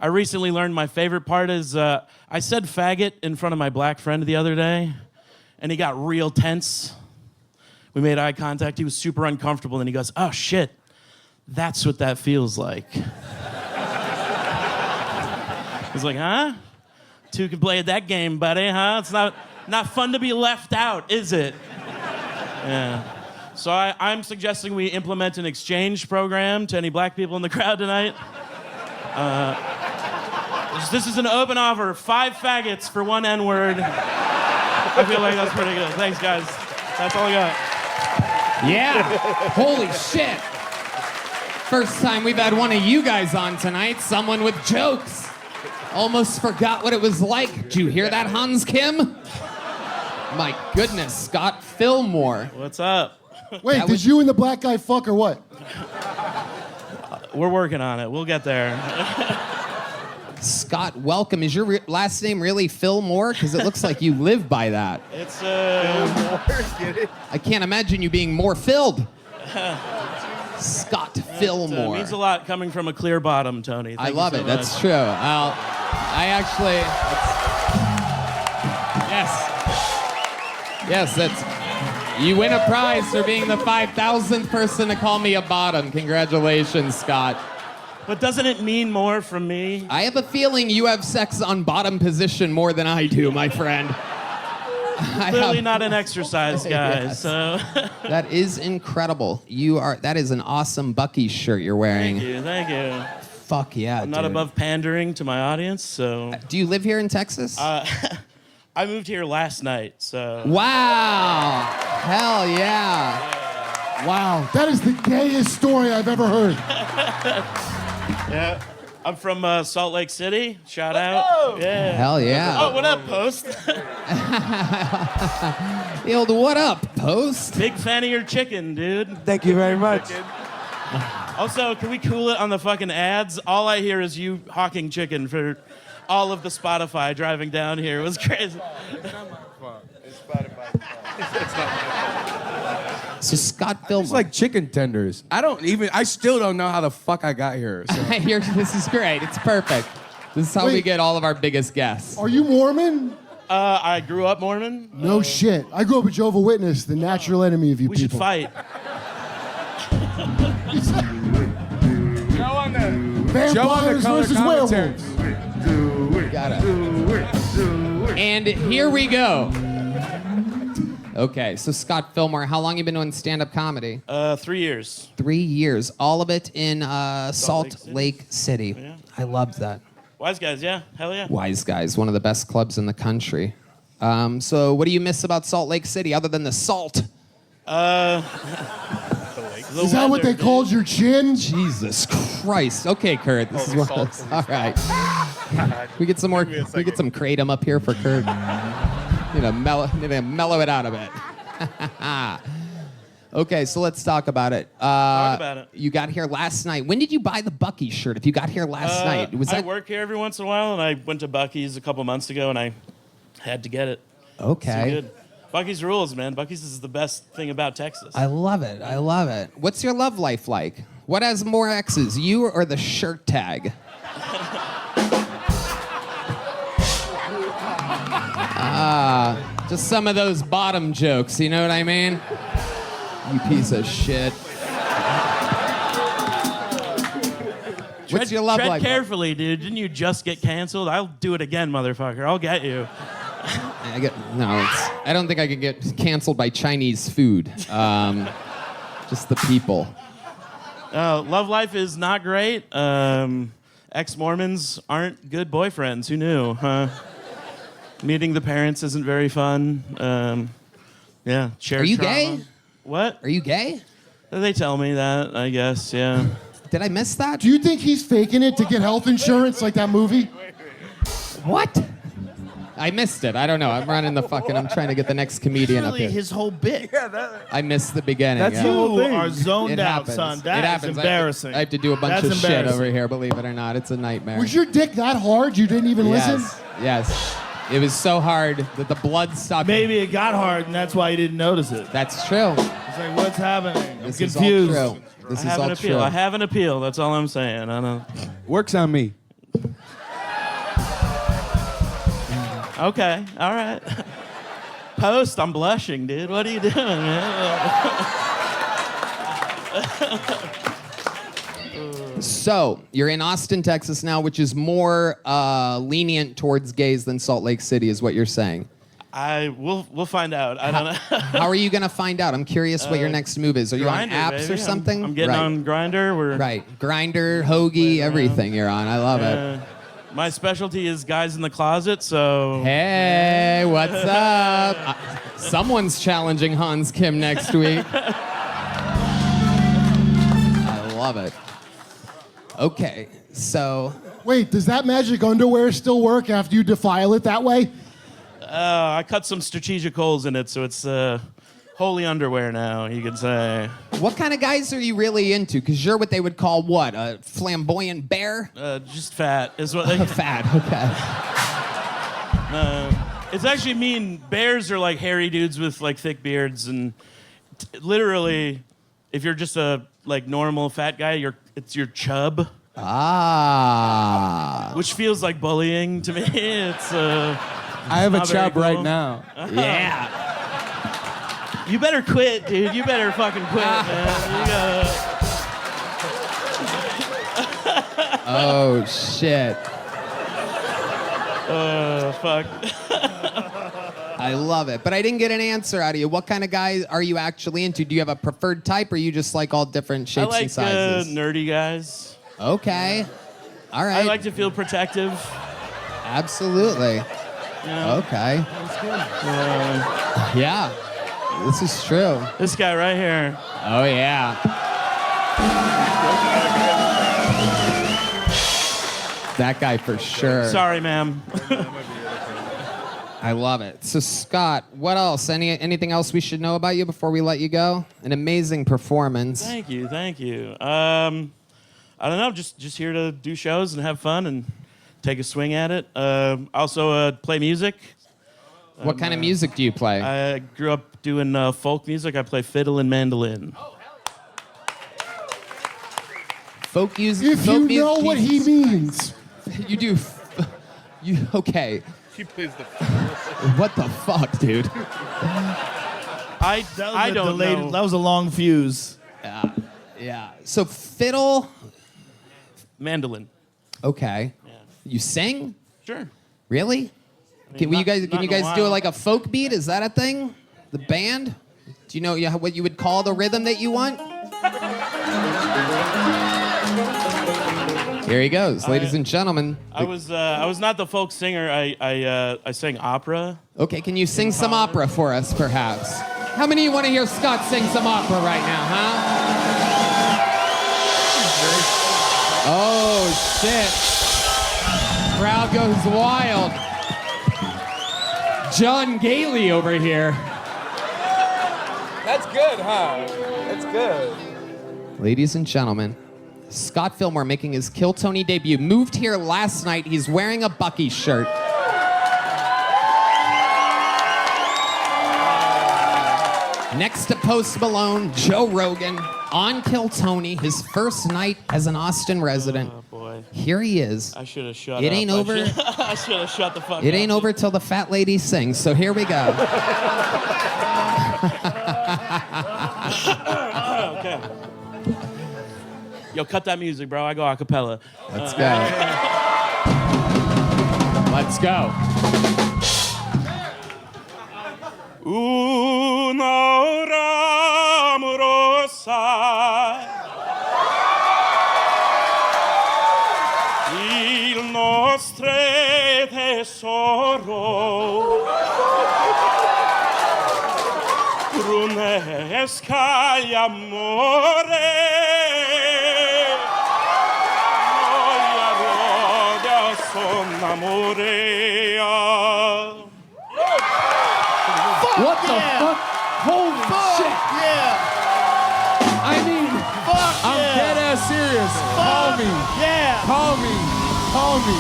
I recently learned my favorite part is I said faggot in front of my black friend the other day, and he got real tense. We made eye contact. He was super uncomfortable, and he goes, oh, shit, that's what that feels like. I was like, huh? Two can play that game, buddy, huh? It's not fun to be left out, is it? Yeah. So I'm suggesting we implement an exchange program to any black people in the crowd tonight. This is an open offer, 5 faggots for 1 N-word. I feel like that's pretty good. Thanks, guys. That's all I got. Yeah. Holy shit. First time we've had one of you guys on tonight. Someone with jokes. Almost forgot what it was like. Did you hear that, Hans Kim? My goodness, Scott Fillmore. What's up? Wait, did you and the black guy fuck or what? We're working on it. We'll get there. Scott, welcome. Is your last name really Fillmore? Because it looks like you live by that. It's Get it? I can't imagine you being more filled. Scott Fillmore. It means a lot coming from a clear bottom, Tony. I Thank love you it. so That's much. true. I actually. Yes, that's. You win a prize for being the 5,000th person to call me a bottom. Congratulations, Scott. But doesn't it mean more from me? I have a feeling you have sex on bottom position more than I do, my friend. Clearly not an exercise guy, Yes. so. That is incredible. That is an awesome Bucky shirt you're wearing. Thank you. Fuck yeah, I'm not dude. above pandering to my audience, so. Do you live here in Texas? I moved here last night, so. Wow. Hell yeah. Wow, that is the gayest story I've ever heard. Yeah. I'm from Salt Lake City. Shout out. Yeah. Hell yeah. Oh, what up, Post? The old what up, Post? Big fan of your chicken, dude. Thank you very much. Also, can we cool it on the fucking ads? All I hear is you hawking chicken for all of the Spotify driving down here. It was crazy. So Scott Fillmore. It's like chicken tenders. I still don't know how the fuck I got here. So. This is great. It's perfect. This is how we get all of our biggest guests. Are you Mormon? I grew up Mormon. No shit. I grew up a Jehovah's Witness, the natural enemy of you We people. should fight. Vampires versus werewolves. And here we go. Okay, so Scott Fillmore, how long you been doing stand-up comedy? 3 years. 3 years. All of it in Salt Lake City. Yeah. I loved that. Wise Guys, yeah. Hell yeah. Wise Guys, one of the best clubs in the country. So what do you miss about Salt Lake City other than the salt? Is that what they called your chin? Jesus Christ. Okay, Kurt. This is what. All right. We get some more. We get some kratom up here for Kurt. Need to mellow it out a bit. Okay, so let's talk about it. Talk about it. You got here last night. When did you buy the Bucky shirt? If you got here last night, I work here every once in a while, and I went to Bucky's a couple months ago, and I had to get it. Okay. So good. Bucky's rules, man. Bucky's is the best thing about Texas. I love it. I love it. What's your love life like? What has more exes, you or the shirt tag? Just some of those bottom jokes, you know what I mean? You piece of shit. What's your love tread life? carefully, dude. Didn't you just get canceled? I'll do it again, motherfucker. I'll get you. I don't think I could get canceled by Chinese food. Just the people. Love life is not great. Ex-Mormons aren't good boyfriends. Who knew, huh? Meeting the parents isn't very fun. Yeah. Shared Are you trauma. gay? What? Are you gay? They tell me that, I guess, yeah. Did I miss that? Do you think he's faking it to get health insurance like that movie? What? I missed it. I don't know. I'm running the fucking. I'm trying to get the next comedian up Really, here. his whole bit. I missed the beginning. That's yeah. the whole thing. You are zoned It out, happens. son. It That is happens. embarrassing. I have to do a bunch That's of shit embarrassing. over here. Believe it or not, it's a nightmare. Was your dick that hard you didn't even listen? Yes. It was so hard that the blood stopped. Maybe it got hard, and that's why you didn't notice it. That's true. It's like, what's happening? I'm This is confused. all true. This I is have all an appeal. true. I have an appeal. That's all I'm saying. I know. Works on me. Okay. All right. Post. I'm blushing, dude. What are you doing, man? So you're in Austin, Texas now, which is more lenient towards gays than Salt Lake City, is what you're saying. We'll find out. I don't know. How are you gonna find out? I'm curious what your next move is. Are you on Grindr, apps or baby. something? I'm getting right. on Grindr. We're Right. Grindr, Hoagie, everything you're on. I love it. My specialty is guys in the closet, so. Hey, what's up? Someone's challenging Hans Kim next week. I love it. Okay, so. Wait, does that magic underwear still work after you defile it that way? I cut some strategic holes in it, so it's holy underwear now, you could say. What kind of guys are you really into? Because you're what they would call what? A flamboyant bear? Just fat is what they. Fat, okay. It's actually mean. Bears are like hairy dudes with like thick beards, and literally, if you're just a like normal fat guy, it's your chub. Which feels like bullying to me. It's. I have a not very chub right cool. now. Yeah. You better quit, dude. You better fucking quit, man. You gotta... Oh, shit. Fuck. I love it. But I didn't get an answer out of you. What kind of guy are you actually into? Do you have a preferred type, or you just like all different I shapes like and sizes? nerdy guys. Okay. All right. I like to feel protective. Absolutely. Yeah. Okay. That's good. Yeah. This is true. This guy right here. Oh, yeah. That guy for sure. Sorry, ma'am. I love it. So Scott, what else? Anything else we should know about you before we let you go? An amazing performance. Thank you. I don't know, just here to do shows and have fun and take a swing at it. Also play music. What kind of music do you play? I grew up doing folk music. I play fiddle and mandolin. Folk music. If you know what he means. You do. You okay? She plays the. What the fuck, dude? I don't know. That was a long fuse. Yeah. So fiddle, mandolin. Okay. Yeah. You sing? Sure. Really? Can you guys do like a folk beat? Is that a thing? The band? Do you know what you would call the rhythm that you want? Here he goes, ladies and gentlemen. I was not the folk singer. I sang opera. Okay, can you sing some opera for us, perhaps? How many of you want to hear Scott sing some opera right now, huh? Oh shit! Crowd goes wild. John Gailey over here. That's good, huh? That's good. Ladies and gentlemen, Scott Fillmore making his Kill Tony debut. Moved here last night. He's wearing a Bucky shirt. Next to Post Malone, Joe Rogan, on Kill Tony, his first night as an Austin resident. Oh boy. Here he is. I should have shut up. It ain't over. I should have shut the fuck up. It ain't over till the fat lady sings, so here we go. Okay. Yo, cut that music, bro. I go a cappella. Let's go. Let's go. Una amorosa il nostro tesoro brunesca gli amore noia roda son amorea. What the fuck? Holy shit! Yeah! I mean, I'm dead ass serious. Call me. Yeah! Call me. Call me.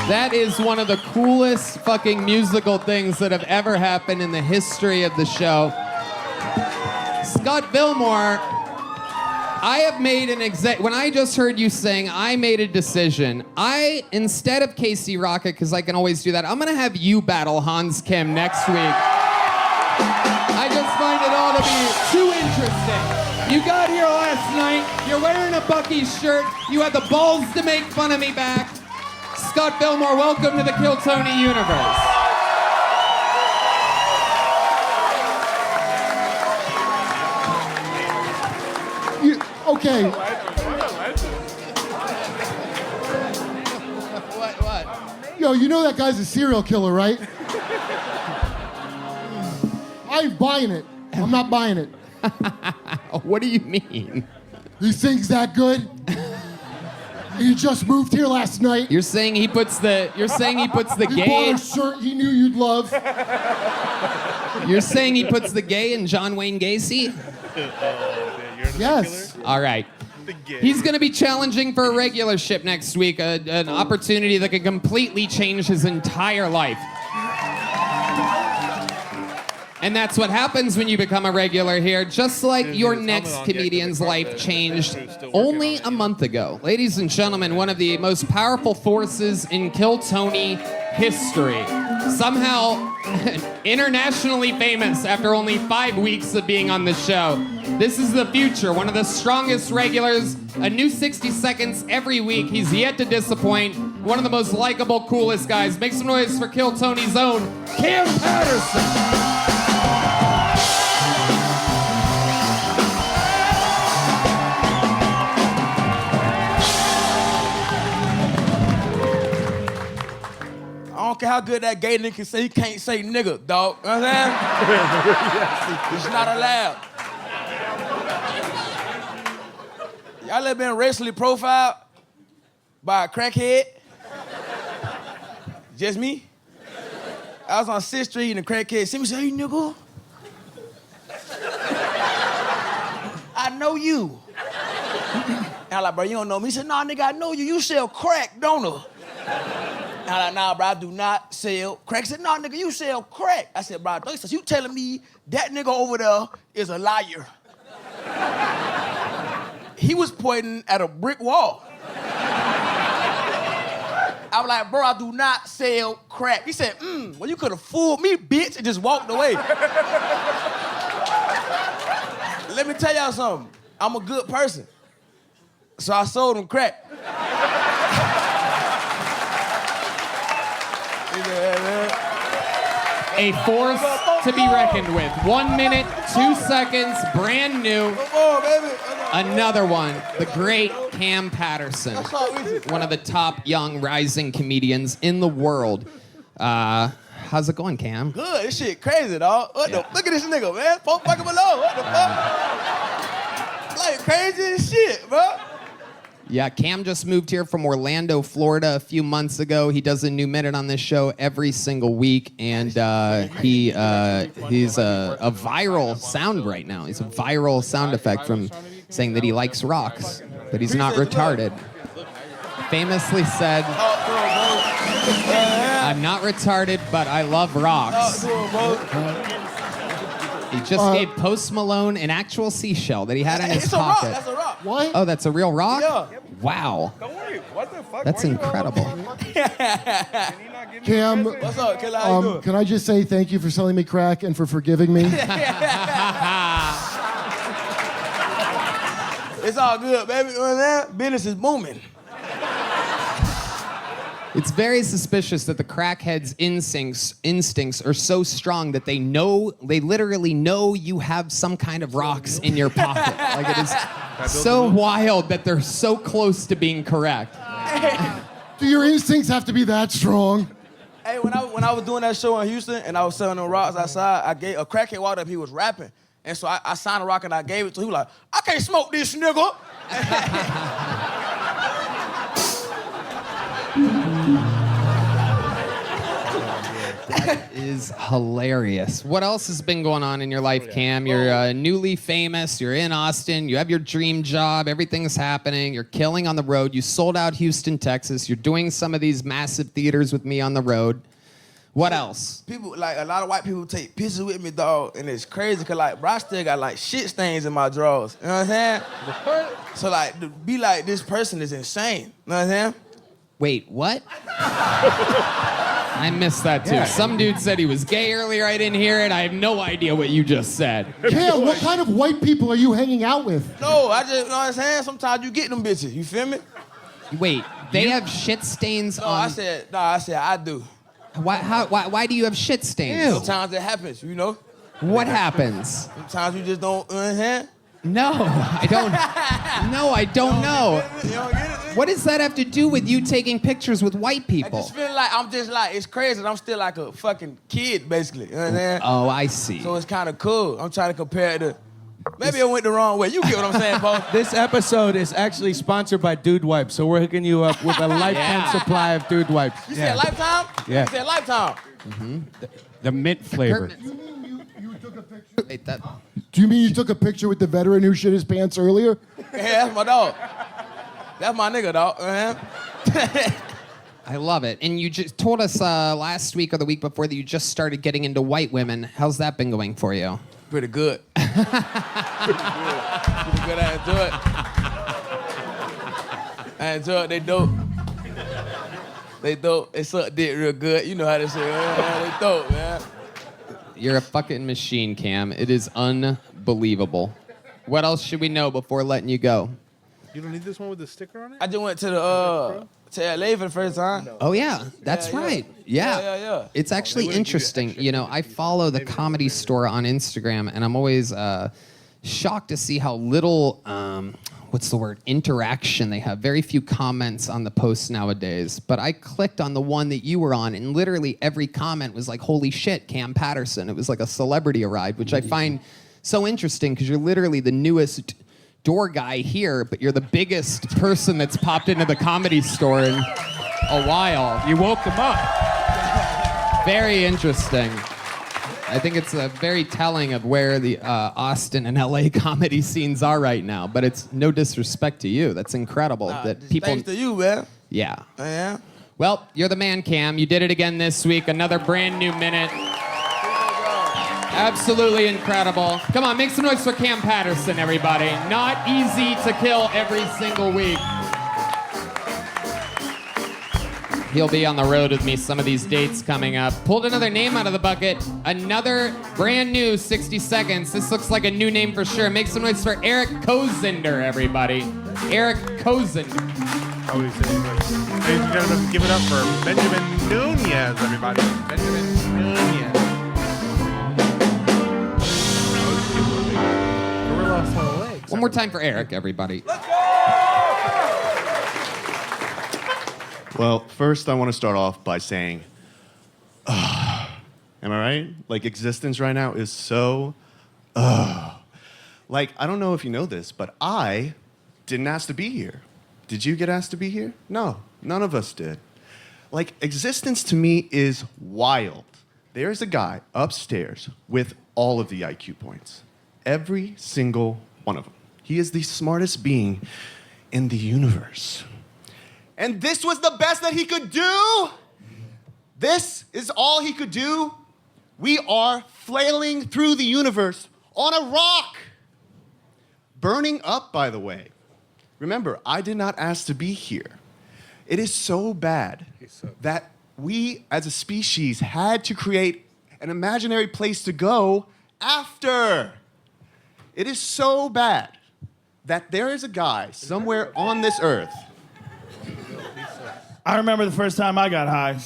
That is one of the coolest fucking musical things that have ever happened in the history of the show. Scott Fillmore, I have made when I just heard you sing, I made a decision. Instead of Casey Rocket, because I can always do that, I'm gonna have you battle Hans Kim next week. I just find it all to be too interesting. You got here last night, you're wearing a Bucky shirt, you had the balls to make fun of me back. Scott Fillmore, welcome to the Kill Tony universe. Okay. What? Yo, you know that guy's a serial killer, right? I ain't buying it. I'm not buying it. What do you mean? He sings that good? He just moved here last night. You're saying he puts the He gay. bought a shirt he knew you'd love. You're saying he puts the gay in John Wayne Gacy? Yes. All right. He's going to be challenging for a regular ship next week, an opportunity that could completely change his entire life. And that's what happens when you become a regular here, just like your next comedian's life changed only a month ago. Ladies and gentlemen, one of the most powerful forces in Kill Tony history. Somehow internationally famous after only 5 weeks of being on the show. This is the future, one of the strongest regulars, a new 60 seconds every week. He's yet to disappoint. One of the most likable, coolest guys. Make some noise for Kill Tony's own Cam Patterson. I don't care how good that gay nigga can say, he can't say nigga, dog. You know what I'm saying? It's not allowed. Y'all ever been racially profiled by a crackhead? Just me? I was on 6th Street and the crackhead see me say, hey, nigga. I know you. And I'm like, bro, you don't know me. He said, nah, nigga, I know you. You sell crack, don't you? And I'm like, nah, bro, I do not sell crack. He said, nah, nigga, you sell crack. I said, bro, he says, you telling me that nigga over there is a liar? He was pointing at a brick wall. I was like, bro, I do not sell crack. He said, well, you could have fooled me, bitch, and just walked away. Let me tell y'all something. I'm a good person. So I sold him crack. A force to be reckoned with. 1 minute, 2 seconds, brand new. Another one, the great Cam Patterson, one of the top young rising comedians in the world. How's it going, Cam? Good, this shit crazy, dog. Look at this nigga, man. 4 fucking below. What the fuck? Like crazy as shit, bro. Yeah, Cam just moved here from Orlando, Florida a few months ago. He does a new minute on this show every single week, and he's a viral sound right now. He's a viral sound effect from saying that he likes rocks, that he's not retarded. Famously said, I'm not retarded, but I love rocks. He just gave Post Malone an actual seashell that he had in his pocket. That's a rock. What? Oh, that's a real rock? Yeah. Wow. Don't worry. What the fuck? That's incredible. Cam, What's up, killer? How you doing? can I just say thank you for selling me crack and for forgiving me? It's all good, baby. You know what I'm saying? Business is booming. It's very suspicious that the crackheads' instincts are so strong that they literally know you have some kind of rocks in your pocket. Like it is so wild that they're so close to being correct. Do your instincts have to be that strong? Hey, when I was doing that show in Houston and I was selling them rocks outside, I gave a crackhead walked up, he was rapping. And so I signed a rock and I gave it to him. He was like, I can't smoke this nigga. That is hilarious. What else has been going on in your life, Cam? You're newly famous. You're in Austin. You have your dream job. Everything's happening. You're killing on the road. You sold out Houston, Texas. You're doing some of these massive theaters with me on the road. What else? People, like, a lot of white people take pictures with me, dog, and it's crazy, because, like, bro, I still got, like, shit stains in my drawers. You know what I'm saying? So, like, to be like this person is insane. You know what I'm saying? Wait, what? I missed that, too. Yeah. Some dude said he was gay earlier. I didn't hear it. I have no idea what you just said. Cam, what kind of white people are you hanging out with? No, I just, you know what I'm saying? Sometimes you get them bitches. You feel me? Wait, they have shit stains No, on... I said I do. Why do you have shit stains? Sometimes it happens, you know? What happens? Sometimes you just don't, you know what I'm saying? No, I don't. No, I don't know. You don't get it? What does that have to do with you taking pictures with white I people? just feel like I'm just like, it's crazy that I'm still like a fucking kid, basically. You know what I'm saying? Oh, I see. So it's kind of cool. I'm trying to compare it to... Maybe I went the wrong way. You get what I'm saying, Paul? This episode is actually sponsored by Dude Wipes, so we're hooking you up with a lifetime supply of Dude Wipes. You said Lifetime? Yeah. You said Lifetime. Mm-hmm. The mint flavor. Wait, that... Do you mean you took a picture with the veteran who shit his pants earlier? Yeah, that's my dog. That's my nigga, dog. I love it. And you just told us last week or the week before that you just started getting into white women. How's that been going for you? Pretty good. Pretty good. I enjoy it. They dope. They dope. They suck dick real good. You know how they say, man. They dope, man. You're a fucking machine, Cam. It is unbelievable. What else should we know before letting you go? You don't need this one with the sticker on it? I just went to the to LA for the first time. Oh yeah, that's right. Yeah. It's actually interesting. You know, I follow the Comedy Store on Instagram, and I'm always shocked to see how little, interaction they have. Very few comments on the posts nowadays. But I clicked on the one that you were on, and literally every comment was like, "Holy shit, Cam Patterson!" It was like a celebrity arrived, which I find so interesting because you're literally the newest door guy here, but you're the biggest person that's popped into the Comedy Store in a while. You woke them up. Very interesting. I think it's very telling of where the Austin and LA comedy scenes are right now. But it's no disrespect to you. That's incredible that people. Thanks to you, man. Yeah. Yeah. Well, you're the man, Cam. You did it again this week. Another brand new minute. Absolutely incredible. Come on, make some noise for Cam Patterson, everybody. Not easy to kill every single week. He'll be on the road with me some of these dates coming up. Pulled another name out of the bucket. Another brand new 60 seconds. This looks like a new name for sure. Make some noise for Eric Kozender, everybody. Eric Kozender. Oh, you gotta give it up for Benjamin Nunez, everybody. Benjamin Nunez. One more time for Eric, everybody. Well, first I want to start off by saying, am I right? Like, existence right now is so, like, I don't know if you know this, but I didn't ask to be here. Did you get asked to be here? No, none of us did. Like, existence to me is wild. There's a guy upstairs with all of the IQ points. Every single one of them. He is the smartest being in the universe. And this was the best that he could do? This is all he could do? We are flailing through the universe on a rock. Burning up, by the way. Remember, I did not ask to be here. It is so bad that we, as a species, had to create an imaginary place to go after. It is so bad that there is a guy somewhere on this earth. I remember the first time I got high.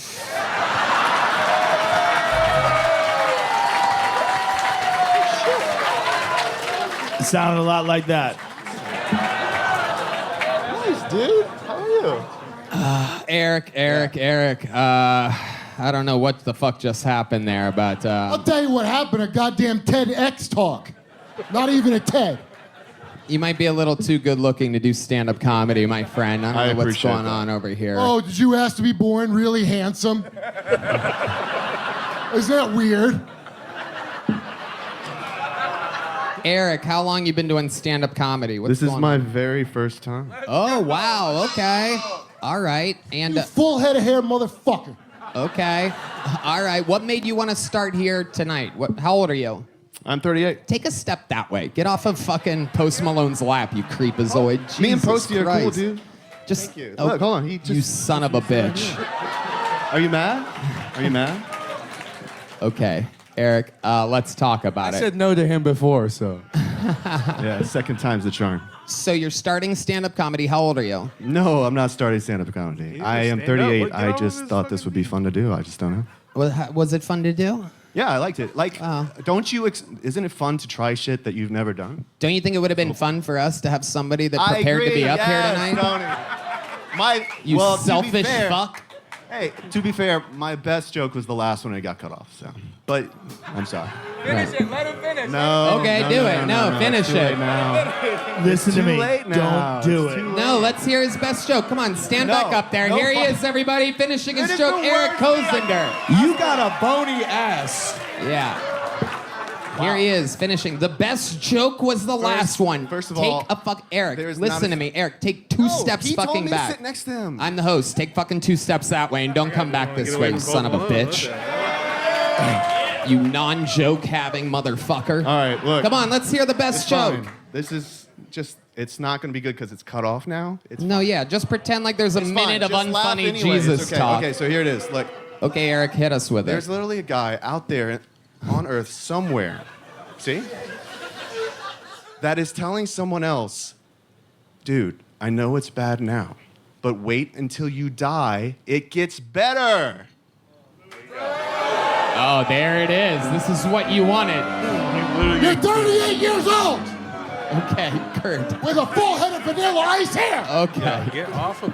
It sounded a lot like that. Nice, dude. How are you? Eric. I don't know what the fuck just happened there, but I'll tell you what happened, a goddamn TEDx talk. Not even a TED. you might be a little too good looking to do stand-up comedy, my friend. I don't know what's appreciate going that. on over here. Oh, did you ask to be born really handsome? Isn't that weird? Eric, how long you been doing stand-up comedy? What's This is going my on? very first time. Oh, wow, okay. All right, and... You full head of hair motherfucker. Okay. All right, what made you want to start here tonight? How old are you? I'm 38. Take a step that way. Get off of fucking Post Malone's lap, you creepazoid. Me and Jesus Posty are cool, Christ. dude. Just, Thank you. oh, Look, hold on. You son of a bitch. Are you mad? Are you mad? Okay, Eric, let's talk about I it. said no to him before, so. Yeah, second time's the charm. So you're starting stand-up comedy. How old are you? No, I'm not starting stand-up comedy. I am 38. I just thought this would be fun to do. I just don't know. Was it fun to do? Yeah, I liked it. Like, don't you? Isn't it fun to try shit that you've never done? Don't you think it would have been fun for us to have somebody that I prepared to agree, be up here yes, tonight? Tony. You well, to be selfish fair- fuck. Hey, to be fair, my best joke was the last one and it got cut off. So, but I'm sorry. Finish it. Let him finish. No. Okay, no, do no, it. no, No, finish it's too it. late now. Listen to Too me. late now. Don't do It's it. too No, let's hear his best joke. Come on, stand No, back up there. no Here he fuck- is, everybody, finishing his Finish joke. the Eric words. Kozender. You got a bony ass. Yeah. Here he is, finishing. The best joke was the last one. first of take all, a fuck, Eric. there's not Listen a- to me, Eric. Take two steps he told fucking me to back. sit next to him. I'm the host. Take fucking 2 steps that way and don't come back this way, you son of a bitch. You non-joke having motherfucker. All right, look. Come on, let's hear the best It's joke. fine. This is just, it's not going to be good because it's cut off now. It's No, yeah, just pretend like there's a It's minute fine. of Just laugh unfunny anyways. Jesus Okay, talk. Okay, so here it is. Look, Okay, Eric, hit us with there's it. literally a guy out there on Earth somewhere, see? That is telling someone else, dude, I know it's bad now, but wait until you die, it gets better. Oh, there it is. This is what you wanted. You're 38 years old Okay, Kurt. with a full head of vanilla ice hair. Okay. Get off of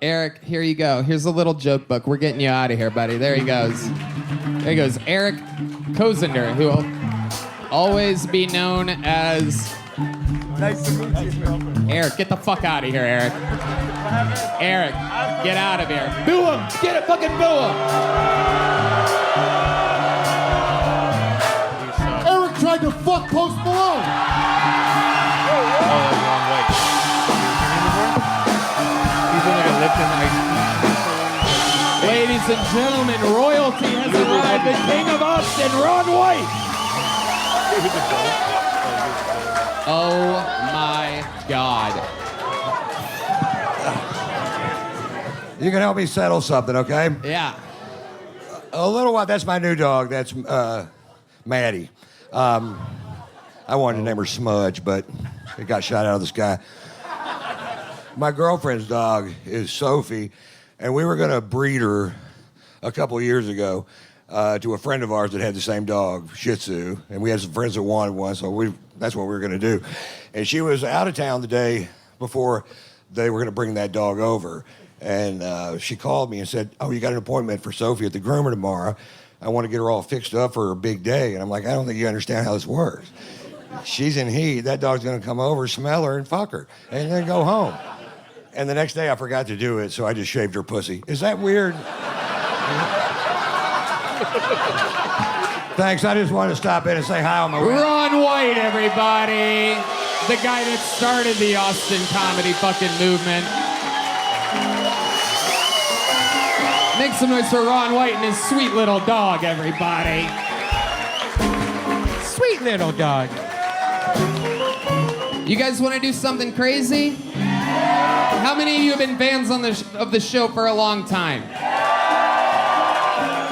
Eric, here you go. Here's a little joke book. We're getting you out of here, buddy. There he goes. There he goes. Eric Kozender, who always be known as... Nice to meet you. Eric, get the fuck out of here, Eric. Eric, get out of here. Boo him! Get it, fucking boo him! Eric tried to fuck Post Malone. He's in like a Lipton ice cream. Ladies and gentlemen, royalty has arrived. The King of Austin, Ron White. Oh my God. You can help me settle something, okay? Yeah. A little while. That's my new dog. That's Maddie. I wanted to name her Smudge, but it got shot out of the sky. My girlfriend's dog is Sophie, and we were going to breed her a couple years ago to a friend of ours that had the same dog, Shih Tzu, and we had some friends that wanted one, so that's what we were going to do. And she was out of town the day before they were going to bring that dog over, and she called me and said, "Oh, you got an appointment for Sophie at the groomer tomorrow. I want to get her all fixed up for her big day." And I'm like, "I don't think you understand how this works. She's in heat. That dog's going to come over, smell her, and fuck her, and then go home." And the next day, I forgot to do it, so I just shaved her pussy. Is that weird? Thanks. I just wanted to stop in and say hi on my way. Ron White, everybody. The guy that started the Austin comedy fucking movement. Make some noise for Ron White and his sweet little dog, everybody. Sweet little dog. You guys want to do something crazy? How many of you have been fans of the show for a long time?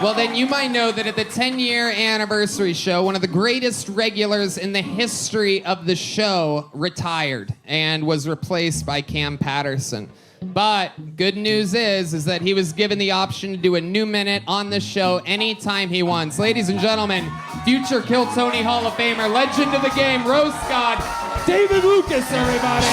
Well, then you might know that at the 10-year anniversary show, one of the greatest regulars in the history of the show retired and was replaced by Cam Patterson. But good news is that he was given the option to do a new minute on the show anytime he wants. Ladies and gentlemen, future Kill Tony Hall of Famer, legend of the game, Rose God, David Lucas, everybody.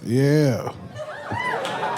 Yeah.